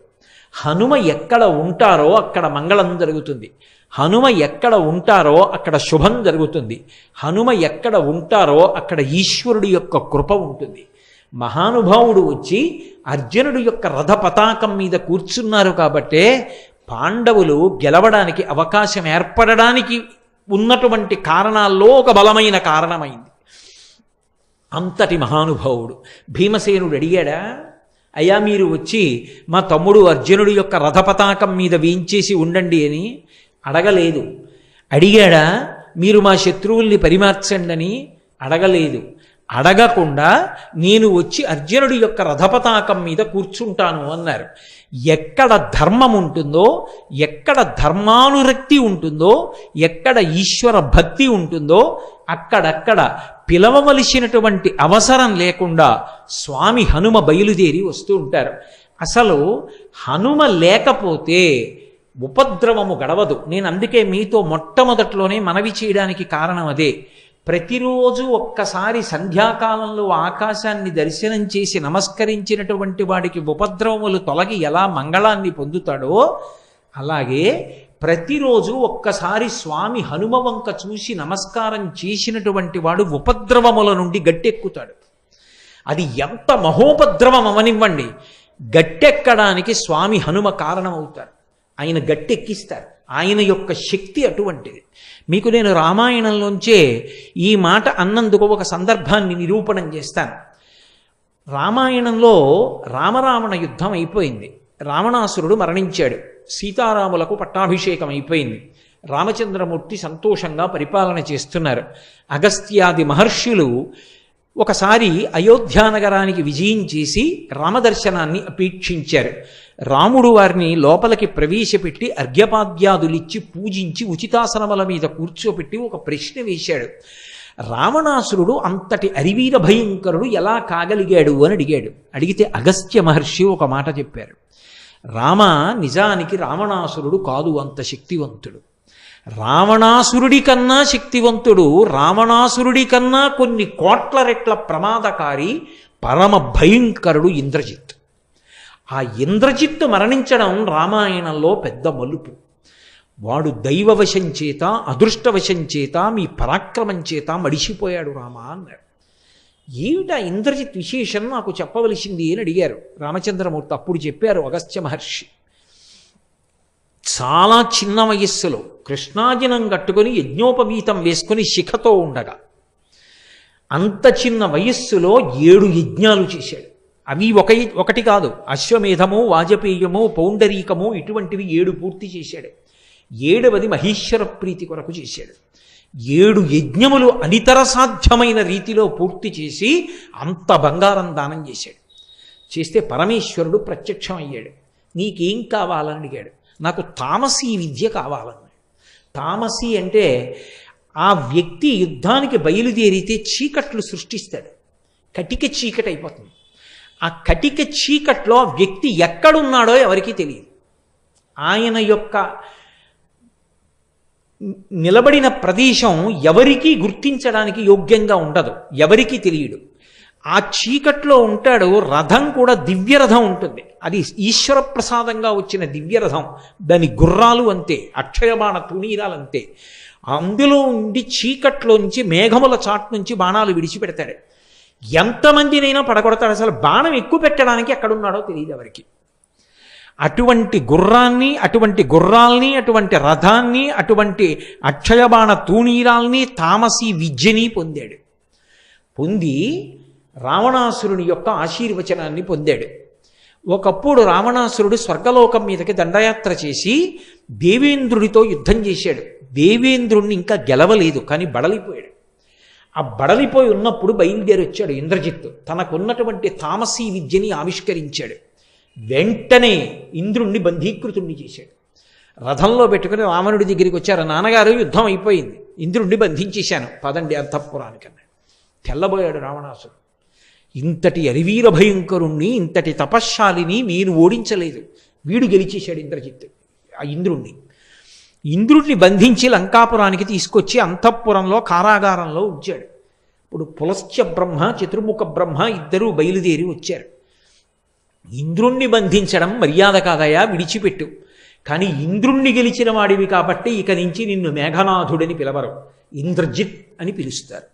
హనుమ ఎక్కడ ఉంటారో అక్కడ మంగళం జరుగుతుంది, హనుమ ఎక్కడ ఉంటారో అక్కడ శుభం జరుగుతుంది, హనుమ ఎక్కడ ఉంటారో అక్కడ ఈశ్వరుడి యొక్క కృప ఉంటుంది. మహానుభావుడు వచ్చి అర్జునుడి యొక్క రథ పతాకం మీద కూర్చున్నారు కాబట్టే పాండవులు గెలవడానికి అవకాశం ఏర్పడడానికి ఉన్నటువంటి కారణాల్లో ఒక బలమైన కారణమైంది. అంతటి మహానుభావుడు. భీమసేనుడు అడిగాడా, అయ్యా మీరు వచ్చి మా తమ్ముడు అర్జునుడి యొక్క రథ పతాకం మీద వేయించేసి ఉండండి అని అడగలేదు. అడిగాడా, మీరు మా శత్రువుల్ని పరిమార్చండి అని అడగలేదు. అడగకుండా నేను వచ్చి అర్జునుడి యొక్క రథపతాకం మీద కూర్చుంటాను అన్నారు. ఎక్కడ ధర్మం ఉంటుందో, ఎక్కడ ధర్మానురక్తి ఉంటుందో, ఎక్కడ ఈశ్వర భక్తి ఉంటుందో అక్కడక్కడ పిలవవలసినటువంటి అవసరం లేకుండా స్వామి హనుమ బయలుదేరి వస్తూ ఉంటారు. అసలు హనుమ లేకపోతే ఉపద్రవము గడవదు. నేను అందుకే మీతో మొట్టమొదట్లోనే మనవి చేయడానికి కారణం అదే. ప్రతిరోజు ఒక్కసారి సంధ్యాకాలంలో ఆకాశాన్ని దర్శనం చేసి నమస్కరించినటువంటి వాడికి ఉపద్రవములు తొలగి ఎలా మంగళాన్ని పొందుతాడో అలాగే ప్రతిరోజు ఒక్కసారి స్వామి హనుమ వంక చూసి నమస్కారం చేసినటువంటి వాడు ఉపద్రవముల నుండి గట్టెక్కుతాడు. అది ఎంత మహోపద్రవం అవనివ్వండి, గట్టెక్కడానికి స్వామి హనుమ కారణమవుతారు. ఆయన గట్టెక్కిస్తారు. ఆయన యొక్క శక్తి అటువంటిది. మీకు నేను రామాయణంలోంచే ఈ మాట అన్నందుకు ఒక సందర్భాన్ని నిరూపణం చేస్తాను. రామాయణంలో రామరావణ యుద్ధం అయిపోయింది, రావణాసురుడు మరణించాడు, సీతారాములకు పట్టాభిషేకం అయిపోయింది, రామచంద్రమూర్తి సంతోషంగా పరిపాలన చేస్తున్నారు. అగస్త్యాది మహర్షులు ఒకసారి అయోధ్యానగరానికి విజయం చేసి రామదర్శనాన్ని అపేక్షించారు. రాముడు వారిని లోపలికి ప్రవేశపెట్టి అర్ఘ్యపాద్యాదులిచ్చి పూజించి ఉచితాసనముల మీద కూర్చోపెట్టి ఒక ప్రశ్న వేశాడు. రావణాసురుడు అంతటి అరివీర భయంకరుడు ఎలా కాగలిగాడు అని అడిగాడు. అడిగితే అగస్త్య మహర్షి ఒక మాట చెప్పారు, రామ నిజానికి రావణాసురుడు కాదు అంత శక్తివంతుడు, రావణాసురుడి కన్నా శక్తివంతుడు, రావణాసురుడి కన్నా కొన్ని కోట్ల రెట్ల ప్రమాదకారి పరమ భయంకరుడు ఇంద్రజిత్. ఆ ఇంద్రజిత్తు మరణించడం రామాయణంలో పెద్ద మలుపు. వాడు దైవవశం చేత అదృష్టవశం చేత మీ పరాక్రమం చేత మడిసిపోయాడు రామ అన్నాడు. ఏమిటా ఇంద్రజిత్ విశేషం నాకు చెప్పవలసింది అని అడిగారు రామచంద్రమూర్తి. అప్పుడు చెప్పారు అగస్త్య మహర్షి, చాలా చిన్న వయస్సులో కృష్ణాజినం కట్టుకొని యజ్ఞోపవీతం వేసుకొని శిఖతో ఉండగా అంత చిన్న వయస్సులో 7 యజ్ఞాలు చేశాడు. అవి ఒకటి కాదు, అశ్వమేధము, వాజపేయము, పౌండరీకము ఇటువంటివి 7 పూర్తి చేశాడు. 7వది మహేశ్వర ప్రీతి కొరకు చేశాడు. 7 యజ్ఞములు అనితర సాధ్యమైన రీతిలో పూర్తి చేసి అంత బంగారం దానం చేశాడు. చేస్తే పరమేశ్వరుడు ప్రత్యక్షం అయ్యాడు. నీకేం కావాలని అడిగాడు. నాకు తామసీ విద్య కావాలన్నాడు. తామసీ అంటే ఆ వ్యక్తి యుద్ధానికి బయలుదేరితే చీకట్లు సృష్టిస్తాడు, కటిక చీకటి అయిపోతుంది. ఆ కటిక చీకట్లో ఆ వ్యక్తి ఎక్కడున్నాడో ఎవరికీ తెలియదు. ఆయన యొక్క నిలబడిన ప్రదేశం ఎవరికీ గుర్తించడానికి యోగ్యంగా ఉండదు, ఎవరికీ తెలియడు. ఆ చీకట్లో ఉంటాడు. రథం కూడా దివ్యరథం ఉంటుంది, అది ఈశ్వర ప్రసాదంగా వచ్చిన దివ్యరథం. దాని గుర్రాలు అంతే, అక్షయబాణ తుణీరాలు అంతే. అందులో ఉండి చీకట్లోంచి మేఘముల చాటు నుంచి బాణాలు విడిచిపెడతాడు. ఎంతమందినైనా పడగొడతాడు. అసలు బాణం ఎక్కువ పెట్టడానికి ఎక్కడున్నాడో తెలియదు ఎవరికి. అటువంటి గుర్రాన్ని, అటువంటి గుర్రాల్ని, అటువంటి రథాన్ని, అటువంటి అక్షయబాణ తూణీరాల్ని, తామసీ విద్యని పొందాడు. పొంది రావణాసురుని యొక్క ఆశీర్వచనాన్ని పొందాడు. ఒకప్పుడు రావణాసురుడు స్వర్గలోకం మీదకి దండయాత్ర చేసి దేవేంద్రుడితో యుద్ధం చేశాడు. దేవేంద్రుణ్ణి ఇంకా గెలవలేదు, కానీ బడలిపోయాడు. ఆ బడలిపోయి ఉన్నప్పుడు బయలుదేరి వచ్చాడు ఇంద్రజిత్తు. తనకున్నటువంటి తామసీ విద్యని ఆవిష్కరించాడు. వెంటనే ఇంద్రుణ్ణి బంధీకృతుణ్ణి చేశాడు. రథంలో పెట్టుకుని రావణుడి దగ్గరికి వచ్చారు. నాన్నగారు యుద్ధం అయిపోయింది, ఇంద్రుణ్ణి బంధించేశాను, పదండి అంతఃపురానికన్నాడు. తెల్లబోయాడు రావణాసురుడు. ఇంతటి అరివీర భయంకరుణ్ణి, ఇంతటి తపశ్శాలిని నేను ఓడించలేదు, వీడు గెలిచేశాడు ఇంద్రజిత్తు ఆ ఇంద్రుణ్ణి. ఇంద్రుడిని బంధించి లంకాపురానికి తీసుకొచ్చి అంతఃపురంలో కారాగారంలో ఉంచాడు. ఇప్పుడు పులశ్చ బ్రహ్మ, చతుర్ముఖ బ్రహ్మ ఇద్దరూ బయలుదేరి వచ్చారు. ఇంద్రుణ్ణి బంధించడం మర్యాద కాదయా, విడిచిపెట్టు. కానీ ఇంద్రుణ్ణి గెలిచిన వాడివి కాబట్టి ఇక నుంచి నిన్ను మేఘనాథుడని పిలవరు, ఇంద్రజిత్ అని పిలుస్తారు.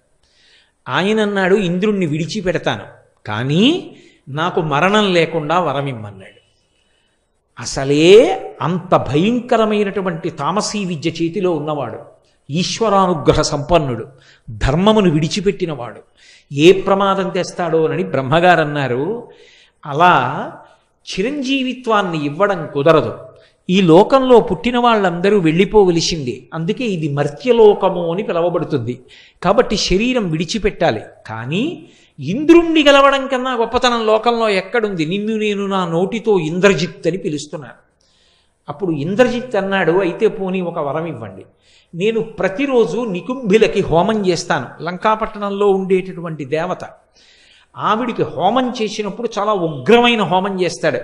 ఆయన అన్నాడు, ఇంద్రుణ్ణి విడిచిపెడతాను, కానీ నాకు మరణం లేకుండా వరమిమ్మన్నాడు. అసలే అంత భయంకరమైనటువంటి తామసీ విద్య చేతిలో ఉన్నవాడు, ఈశ్వరానుగ్రహ సంపన్నుడు, ధర్మమును విడిచిపెట్టినవాడు, ఏ ప్రమాదం తెస్తాడో అని బ్రహ్మగారు అన్నారు. అలా చిరంజీవిత్వాన్ని ఇవ్వడం కుదరదు. ఈ లోకంలో పుట్టిన వాళ్ళందరూ వెళ్ళిపోవలసిందే. అందుకే ఇది మర్త్యలోకము అని పిలవబడుతుంది. కాబట్టి శరీరం విడిచిపెట్టాలి. కానీ ఇంద్రుణ్ణి గెలవడం కన్నా గొప్పతనం లోకంలో ఎక్కడుంది? నిన్ను నేను నా నోటితో ఇంద్రజిత్ అని పిలుస్తున్నాను. అప్పుడు ఇంద్రజిత్ అన్నాడు, అయితే పోనీ ఒక వరం ఇవ్వండి. నేను ప్రతిరోజు నికుంభిలకి హోమం చేస్తాను. లంకాపట్టణంలో ఉండేటటువంటి దేవత, ఆవిడికి హోమం చేసినప్పుడు చాలా ఉగ్రమైన హోమం చేస్తాడు.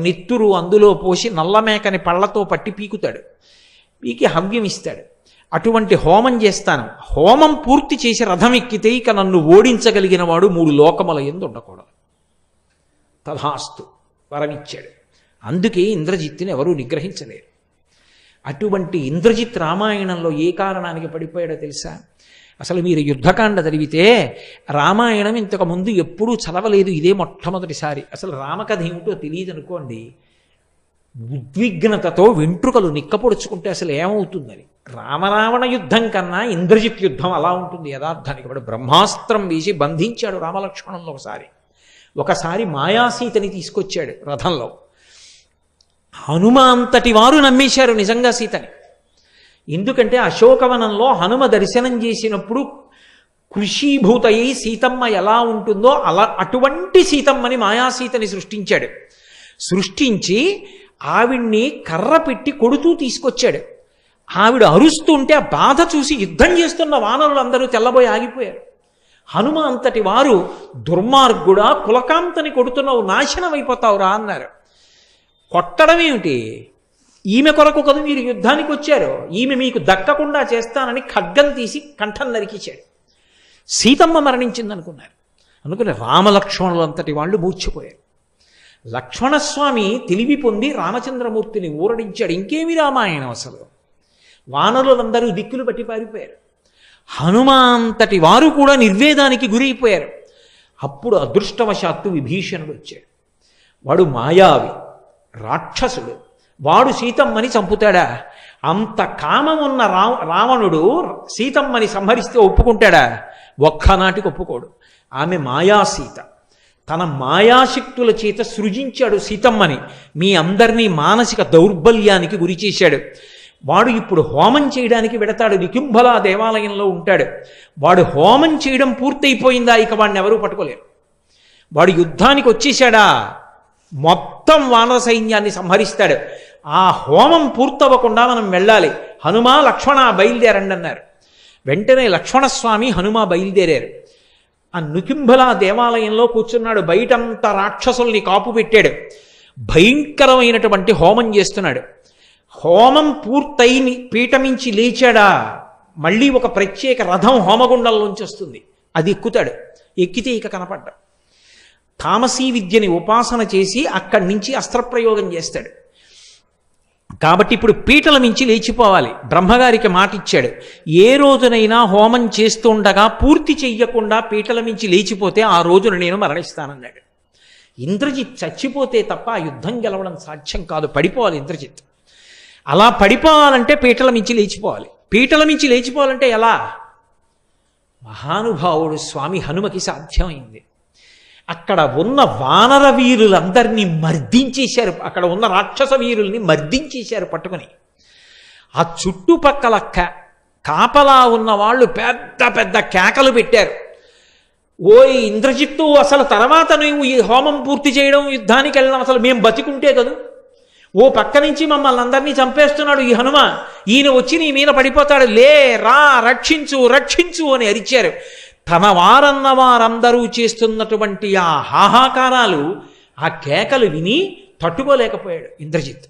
నెత్తురు అందులో పోసి నల్లమేకని పళ్ళతో పట్టి పీకుతాడు, పీకి హవ్యం ఇస్తాడు. అటువంటి హోమం చేస్తాను. హోమం పూర్తి చేసి రథం ఎక్కితే ఇక నన్ను ఓడించగలిగిన వాడు 3 లోకముల యందు ఉండకూడదు. తథాస్తు వరమిచ్చాడు. అందుకే ఇంద్రజిత్తుని ఎవరూ నిగ్రహించలేరు. అటువంటి ఇంద్రజిత్ రామాయణంలో ఏ కారణానికి పడిపోయాడో తెలుసా? అసలు మీరు యుద్ధకాండ చదివితే రామాయణం ఇంతకుముందు ఎప్పుడూ చదవలేదు, ఇదే మొట్టమొదటిసారి. అసలు రామకథ ఏమిటో తెలియదు అనుకోండి, ఉద్విగ్నతతో వెంట్రుకలు నిక్కపొడుచుకుంటే అసలు ఏమవుతుందని. రామరావణ యుద్ధం కన్నా ఇంద్రజిత్ యుద్ధం అలా ఉంటుంది యథార్థానికి. వాడు బ్రహ్మాస్త్రం వేసి బంధించాడు రామలక్ష్మణంలో. ఒకసారి మాయాసీతని తీసుకొచ్చాడు రథంలో. హనుమ అంతటి వారు నమ్మేశారు నిజంగా సీతని. ఎందుకంటే అశోకవనంలో హనుమ దర్శనం చేసినప్పుడు కృషీభూతయ్యి సీతమ్మ ఎలా ఉంటుందో అలా అటువంటి సీతమ్మని మాయాసీతని సృష్టించాడు. సృష్టించి ఆవిడ్ని కర్ర పెట్టి కొడుతూ తీసుకొచ్చాడు. ఆవిడ అరుస్తుంటే ఆ బాధ చూసి యుద్ధం చేస్తున్న వానరులందరూ తెల్లబోయి ఆగిపోయారు. హనుమ అంతటి వారు దుర్మార్గుడా, కులకాంతని కొడుతున్నావు, నాశనం అయిపోతావురా అన్నారు. కొట్టడం ఏమిటి? ఈమె కొరకు కదా మీరు యుద్ధానికి వచ్చారు, ఈమె మీకు దక్కకుండా చేస్తానని ఖడ్గం తీసి కంఠం నరికించాడు. సీతమ్మ మరణించింది అనుకున్నారు. అనుకుని రామలక్ష్మణులు అంతటి వాళ్ళు మూర్చిపోయారు. లక్ష్మణస్వామి తెలివి పొంది రామచంద్రమూర్తిని ఊరడించాడు. ఇంకేమి రామాయణం అసలు. వానరులందరూ దిక్కులు పట్టి పారిపోయారు. హనుమంతటి వారు కూడా నిర్వేదానికి గురైపోయారు. అప్పుడు అదృష్టవశాత్తు విభీషణుడు వచ్చాడు. వాడు మాయావి, రాక్షసుడు. వాడు సీతమ్మని చంపుతాడా? అంత కామం ఉన్న రావణుడు సీతమ్మని సంహరిస్తే ఒప్పుకుంటాడా? ఒక్కనాటికి ఒప్పుకోడు. ఆమె మాయాసీత. తన మాయాశక్తుల చేత సృజించాడు సీతమ్మని. మీ అందరినీ మానసిక దౌర్బల్యానికి గురి చేశాడు. వాడు ఇప్పుడు హోమం చేయడానికి వెడతాడు. నికుంభల దేవాలయంలో ఉంటాడు. వాడు హోమం చేయడం పూర్తయిపోయిందా, ఇక వాడిని ఎవరూ పట్టుకోలేరు. వాడు యుద్ధానికి వచ్చేశాడా, మొత్తం వానర సైన్యాన్ని సంహరిస్తాడు. ఆ హోమం పూర్తవ్వకుండా మనం వెళ్ళాలి. హనుమ, లక్ష్మణ బయలుదేరండి అన్నారు. వెంటనే లక్ష్మణస్వామి, హనుమ బయలుదేరారు. ఆ నికుంభల దేవాలయంలో కూర్చున్నాడు. బయటంతా రాక్షసుల్ని కాపు పెట్టాడు. భయంకరమైనటువంటి హోమం చేస్తున్నాడు. హోమం పూర్తయి పీఠమించి లేచాడా, మళ్ళీ ఒక ప్రత్యేక రథం హోమగుండంలోంచి వస్తుంది. అది ఎక్కుతాడు. ఎక్కితే ఇక కనపడ్డా. తామసీ విద్యని ఉపాసన చేసి అక్కడి నుంచి అస్త్రప్రయోగం చేస్తాడు. కాబట్టి ఇప్పుడు పీటల మించి లేచిపోవాలి. బ్రహ్మగారికి మాట ఇచ్చాడు, ఏ రోజునైనా హోమం చేస్తుండగా పూర్తి చెయ్యకుండా పీటల మించి లేచిపోతే ఆ రోజున నేను మరణిస్తానన్నాడు. ఇంద్రజిత్ చచ్చిపోతే తప్ప ఆ యుద్ధం గెలవడం సాధ్యం కాదు, పడిపోవాలి ఇంద్రజిత్. అలా పడిపోవాలంటే పీటల మించి లేచిపోవాలి. పీటల మించి లేచిపోవాలంటే ఎలా? మహానుభావుడు స్వామి హనుమకి సాధ్యమైంది. అక్కడ ఉన్న వానర వీరులందరినీ మర్దించేశారు, అక్కడ ఉన్న రాక్షస వీరుల్ని మర్దించేశారు పట్టుకుని. ఆ చుట్టుపక్కల కాపలా ఉన్న వాళ్ళు పెద్ద పెద్ద కేకలు పెట్టారు. ఓయ్ ఇంద్రజిత్తు, అసలు తర్వాత నువ్వు ఈ హోమం పూర్తి చేయడం, యుద్ధానికి వెళ్ళడం, అసలు మేము బతికుంటే కదా, ఓ పక్క నుంచి మమ్మల్ని అందరినీ చంపేస్తున్నాడు ఈ హనుమ, ఈయన వచ్చి నీ మీద పడిపోతాడు, లే రా రక్షించు రక్షించు అని అరిచారు. తన వారన్న వారందరూ చేస్తున్నటువంటి ఆ హాహాకారాలు, ఆ కేకలు విని తట్టుకోలేకపోయాడు ఇంద్రజిత్.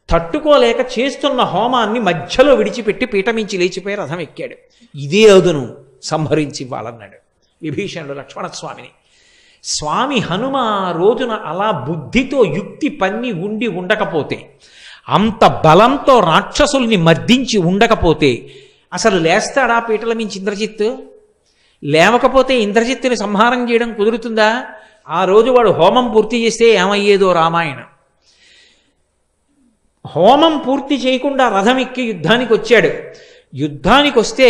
తట్టుకోలేక చేస్తున్న హోమాన్ని మధ్యలో విడిచిపెట్టి పీఠమించి లేచిపోయి రథం ఎక్కాడు. ఇదే అదును సంహరించి ఇవ్వాలన్నాడు విభీషణుడు లక్ష్మణస్వామిని. స్వామి హనుమ రోజున అలా బుద్ధితో యుక్తి పన్ని ఉండి ఉండకపోతే, అంత బలంతో రాక్షసుల్ని మర్దించి ఉండకపోతే అసలు లేస్తాడా పీటల మించి ఇంద్రజిత్? లేవకపోతే ఇంద్రజిత్తుని సంహారం చేయడం కుదురుతుందా? ఆ రోజు వాడు హోమం పూర్తి చేస్తే ఏమయ్యేదో రామాయణం. హోమం పూర్తి చేయకుండా రథం ఎక్కి యుద్ధానికి వచ్చాడు. యుద్ధానికి వస్తే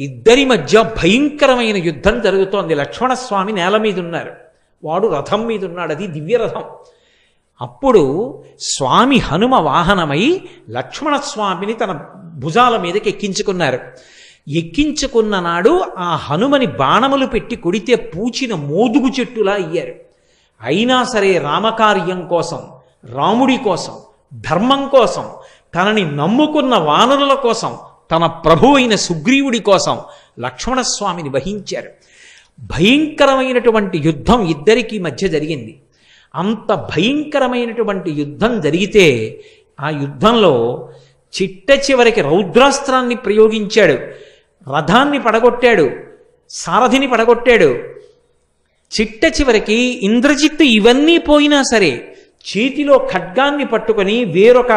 ఇద్దరి మధ్య భయంకరమైన యుద్ధం జరుగుతోంది. లక్ష్మణస్వామి నేల మీద ఉన్నారు, వాడు రథం మీద ఉన్నాడు, అది దివ్యరథం. అప్పుడు స్వామి హనుమ వాహనమై లక్ష్మణస్వామిని తన భుజాల మీదకి ఎక్కించుకున్నారు. ఎక్కించుకున్న నాడు ఆ హనుమని బాణములు పెట్టి కొడితే పూచిన మోదుగు చెట్టులా అయ్యారు. అయినా సరే రామకార్యం కోసం, రాముడి కోసం, ధర్మం కోసం, తనని నమ్ముకున్న వానరుల కోసం, తన ప్రభు అయిన సుగ్రీవుడి కోసం లక్ష్మణస్వామిని వహించారు. భయంకరమైనటువంటి యుద్ధం ఇద్దరికీ మధ్య జరిగింది. అంత భయంకరమైనటువంటి యుద్ధం జరిగితే ఆ యుద్ధంలో చిట్ట చివరికి రౌద్రాస్త్రాన్ని ప్రయోగించాడు. రథాన్ని పడగొట్టాడు, సారథిని పడగొట్టాడు. చిట్ట చివరికి ఇంద్రజిత్తు ఇవన్నీ పోయినా సరే చేతిలో ఖడ్గాన్ని పట్టుకొని వేరొక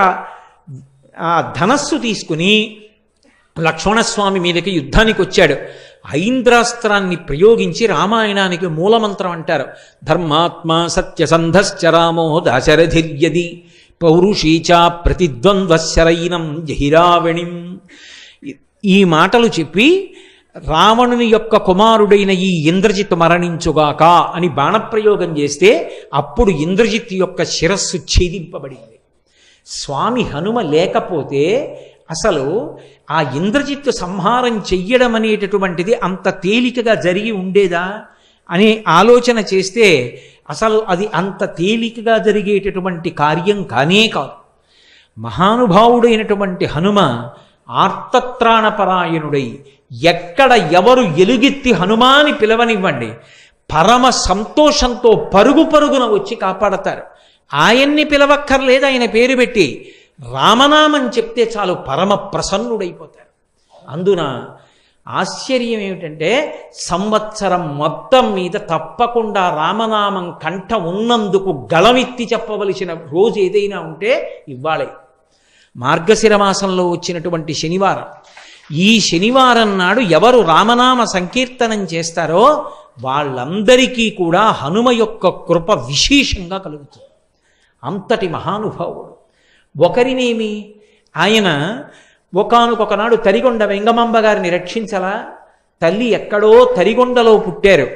ధనస్సు తీసుకుని లక్ష్మణస్వామి మీదకి యుద్ధానికి వచ్చాడు. ఐంద్రాస్త్రాన్ని ప్రయోగించి రామాయణానికి మూలమంత్రం అంటారు. ధర్మాత్మ సత్యసంధశ్చ రామో దాశరథిర్యది పౌరుషీచా ప్రతిద్వంద్వశరైనం జహిరావణిం. ఈ మాటలు చెప్పి రావణుని యొక్క కుమారుడైన ఈ ఇంద్రజిత్ మరణించుగాక అని బాణప్రయోగం చేస్తే అప్పుడు ఇంద్రజిత్ యొక్క శిరస్సు ఛేదింపబడింది. స్వామి హనుమ లేకపోతే అసలు ఆ ఇంద్రజిత్తు సంహారం చెయ్యడం అనేటటువంటిది అంత తేలికగా జరిగి ఉండేదా అనే ఆలోచన చేస్తే అసలు అది అంత తేలికగా జరిగేటటువంటి కార్యం కానే కాదు. మహానుభావుడైనటువంటి హనుమ ఆర్తత్రాణపరాయణుడై ఎక్కడ ఎవరు ఎలుగెత్తి హనుమాని పిలవనివ్వండి, పరమ సంతోషంతో పరుగు పరుగున వచ్చి కాపాడతారు. ఆయన్ని పిలవక్కర్లేదు, ఆయన పేరు పెట్టి రామనామం చెప్తే చాలు పరమ ప్రసన్నుడైపోతారు. అందున ఆశ్చర్యం ఏమిటంటే సంవత్సరం మొత్తం మీద తప్పకుండా రామనామం కంఠ ఉన్నందుకు గళమెత్తి చెప్పవలసిన రోజు ఏదైనా ఉంటే ఇవ్వాలే. మార్గశిర మాసంలో వచ్చినటువంటి శనివారం. ఈ శనివారం నాడు ఎవరు రామనామ సంకీర్తనం చేస్తారో వాళ్ళందరికీ కూడా హనుమ యొక్క కృప విశేషంగా కలుగుతుంది. అంతటి మహానుభావుడు. ఒకరినేమి, ఆయన ఒకానొకనాడు తరిగొండ వెంగమాంబ గారిని రక్షించలా. తల్లి ఎక్కడో తరిగొండలో పుట్టారు,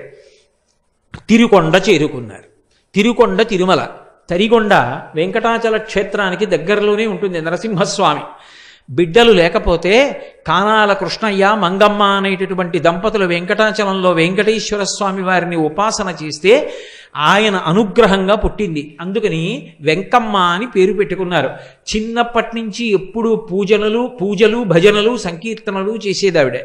తిరుకొండ చేరుకున్నారు. తిరుకొండ తిరుమల, తరిగొండ వెంకటాచల క్షేత్రానికి దగ్గరలోనే ఉంటుంది. నరసింహస్వామి బిడ్డలు లేకపోతే కానాల కృష్ణయ్య మంగమ్మ అనేటటువంటి దంపతులు వెంకటాచలంలో వెంకటేశ్వర స్వామి వారిని ఉపాసన చేస్తే ఆయన అనుగ్రహంగా పుట్టింది. అందుకని వెంకమ్మ అని పేరు పెట్టుకున్నారు. చిన్నప్పటి నుంచి ఎప్పుడూ పూజలు భజనలు సంకీర్తనలు చేసేదావిడ.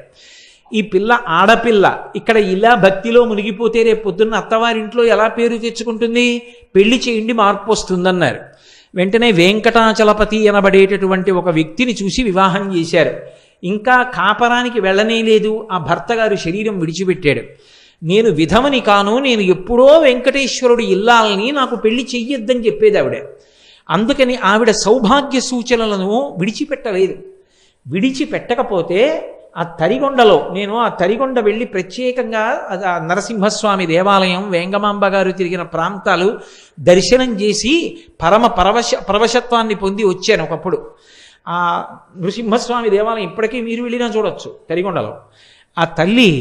ఈ పిల్ల ఆడపిల్ల ఇక్కడ ఇలా భక్తిలో మునిగిపోతే రేపు పొద్దున్న అత్తవారింట్లో ఎలా పేరు తెచ్చుకుంటుంది? పెళ్లి చేయండి, మార్పు వస్తుందన్నారు. వెంటనే వెంకటాచలపతి అనబడేటటువంటి ఒక వ్యక్తిని చూసి వివాహం చేశారు. ఇంకా కాపరానికి వెళ్ళనే లేదు, ఆ భర్త గారు శరీరం విడిచిపెట్టాడు. నేను విధవని కాను, నేను ఎప్పుడో వెంకటేశ్వరుడు ఇల్లాలని, నాకు పెళ్లి చెయ్యొద్దని చెప్పేది ఆవిడ. అందుకని ఆవిడ సౌభాగ్య సూచనలను విడిచిపెట్టలేదు. విడిచిపెట్టకపోతే ఆ తరిగొండలో నేను ఆ తరిగొండ వెళ్ళి ప్రత్యేకంగా ఆ నరసింహస్వామి దేవాలయం, వేంగమాంబ గారు తిరిగిన ప్రాంతాలు దర్శనం చేసి పరవశత్వాన్ని పొంది వచ్చాను ఒకప్పుడు. ఆ నృసింహస్వామి దేవాలయం ఇప్పటికీ మీరు వెళ్ళినా చూడొచ్చు తరిగొండలో. ఆ తల్లి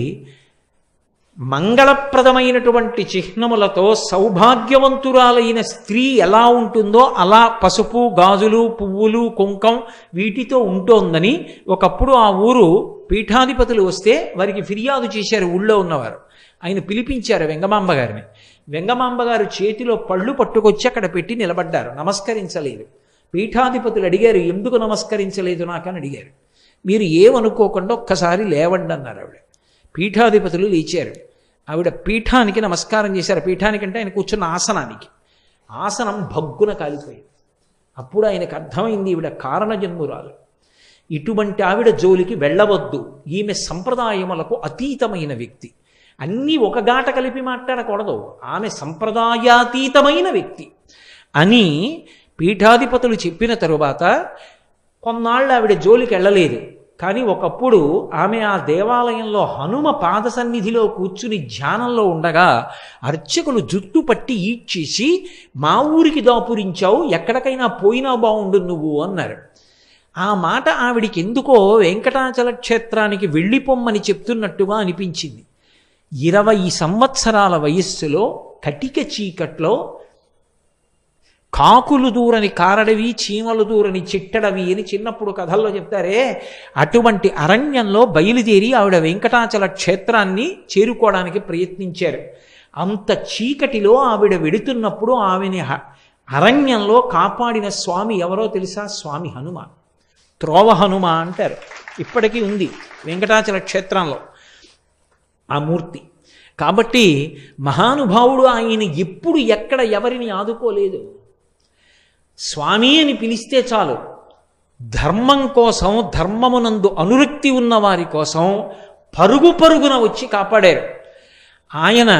మంగళప్రదమైనటువంటి చిహ్నములతో సౌభాగ్యవంతురాలైన స్త్రీ ఎలా ఉంటుందో అలా పసుపు, గాజులు, పువ్వులు, కుంకం వీటితో ఉంటోందని ఒకప్పుడు ఆ ఊరు పీఠాధిపతులు వస్తే వారికి ఫిర్యాదు చేశారు. ఊళ్ళో ఉన్నవారు ఆయన పిలిపించారు వెంగమాంబ గారిని. వెంగమాంబ గారు చేతిలో పళ్ళు పట్టుకొచ్చి అక్కడ పెట్టి నిలబడ్డారు, నమస్కరించలేదు. పీఠాధిపతులు అడిగారు, ఎందుకు నమస్కరించలేదు నాకని అడిగారు. మీరు ఏమనుకోకుండా ఒక్కసారి లేవండి అన్నారు ఆవిడ. పీఠాధిపతులు లేచారు. ఆవిడ పీఠానికి నమస్కారం చేశారు. పీఠానికంటే ఆయన కూర్చున్న ఆసనానికి. ఆసనం భగ్గున కాలిపోయింది. అప్పుడు ఆయనకు అర్థమైంది ఈవిడ కారణజన్మురాలు, ఇటువంటి ఆవిడ జోలికి వెళ్ళవద్దు, ఈమె సంప్రదాయములకు అతీతమైన వ్యక్తి, అన్నీ ఒక గాట కలిపి మాట్లాడకూడదు, ఆమె సంప్రదాయాతీతమైన వ్యక్తి అని పీఠాధిపతులు చెప్పిన తరువాత కొన్నాళ్ళు ఆవిడ జోలికి వెళ్ళలేదు. కానీ ఒకప్పుడు ఆమె ఆ దేవాలయంలో హనుమ పాద సన్నిధిలో కూర్చుని ధ్యానంలో ఉండగా అర్చకులు జుట్టు పట్టి ఈడ్చేసి, మా ఊరికి దాపురించావు, ఎక్కడికైనా పోయినా బాగుండు నువ్వు అన్నారు. ఆ మాట ఆవిడికి ఎందుకో వెంకటాచల క్షేత్రానికి వెళ్ళిపోమ్మని చెప్తున్నట్టుగా అనిపించింది. 20 సంవత్సరాల వయస్సులో కటిక చీకట్లో కాకులు దూరని కారడవి, చీమలు దూరని చిట్టడవి అని చిన్నప్పుడు కథల్లో చెప్తారే, అటువంటి అరణ్యంలో బయలుదేరి ఆవిడ వెంకటాచల క్షేత్రాన్ని చేరుకోవడానికి ప్రయత్నించారు. అంత చీకటిలో ఆవిడ వెడుతున్నప్పుడు ఆమెని అరణ్యంలో కాపాడిన స్వామి ఎవరో తెలుసా? స్వామి హనుమ. త్రోవ హనుమ అంటారు, ఇప్పటికీ ఉంది వెంకటాచల క్షేత్రంలో ఆ మూర్తి. కాబట్టి మహానుభావుడు ఆయన ఎప్పుడు ఎక్కడ ఎవరిని ఆదుకోలేదు. స్వామి అని పిలిస్తే చాలు, ధర్మం కోసం, ధర్మమునందు అనురక్తి ఉన్న వారి కోసం పరుగు పరుగున వచ్చి కాపాడారు. ఆయన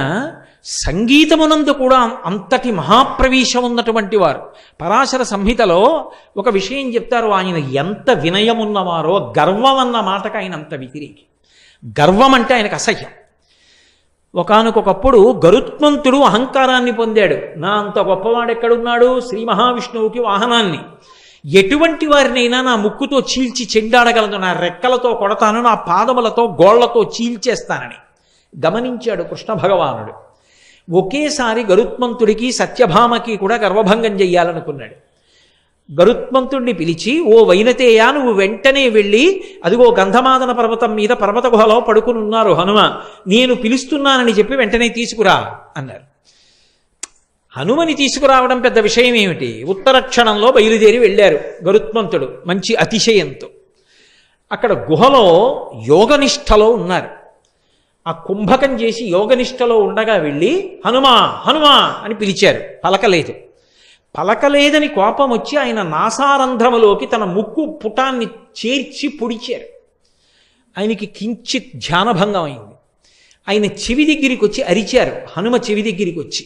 సంగీతమునందు కూడా అంతటి మహాప్రవేశం ఉన్నటువంటి వారు. పరాశర సంహితలో ఒక విషయం చెప్తారు, ఆయన ఎంత వినయమున్నవారో. గర్వం అన్న మాటకు ఆయన అంత వ్యతిరేకి. గర్వం అంటే ఆయనకు అసహ్యం. ఒకానొకప్పుడు గరుత్మంతుడు అహంకారాన్ని పొందాడు. నా అంత గొప్పవాడు ఎక్కడున్నాడు? శ్రీ మహావిష్ణువుకి వాహనాన్ని. ఎటువంటి వారినైనా నా ముక్కుతో చీల్చి చెండాడగలదు, నా రెక్కలతో కొడతాను, నా పాదములతో గోళ్లతో చీల్చేస్తానని గమనించాడు కృష్ణ భగవానుడు. ఒకేసారి గరుత్మంతుడికి సత్యభామకి కూడా గర్వభంగం చెయ్యాలనుకున్నాడు. గరుత్మంతుడిని పిలిచి, ఓ వైనతేయ, నువ్వు వెంటనే వెళ్ళి అదిగో గంధమాదన పర్వతం మీద పర్వత గుహలో పడుకుని ఉన్నారు హనుమ, నేను పిలుస్తున్నానని చెప్పి వెంటనే తీసుకురా అన్నారు. హనుమని తీసుకురావడం పెద్ద విషయం ఏమిటి? ఉత్తర క్షణంలో బయలుదేరి వెళ్ళారు గరుత్మంతుడు మంచి అతిశయంతో. అక్కడ గుహలో యోగనిష్టలో ఉన్నారు. ఆ కుంభకం చేసి యోగనిష్టలో ఉండగా వెళ్ళి హనుమా హనుమా అని పిలిచారు. పలకలేదు. పలకలేదని కోపం వచ్చి ఆయన నాసారంధ్రములోకి తన ముక్కు పుటాన్ని చేర్చి పొడిచారు. ఆయనకి కించిత్ ధ్యానభంగం అయింది. ఆయన చెవి దగ్గరికి వచ్చి అరిచారు. హనుమ చెవి దగ్గరికి వచ్చి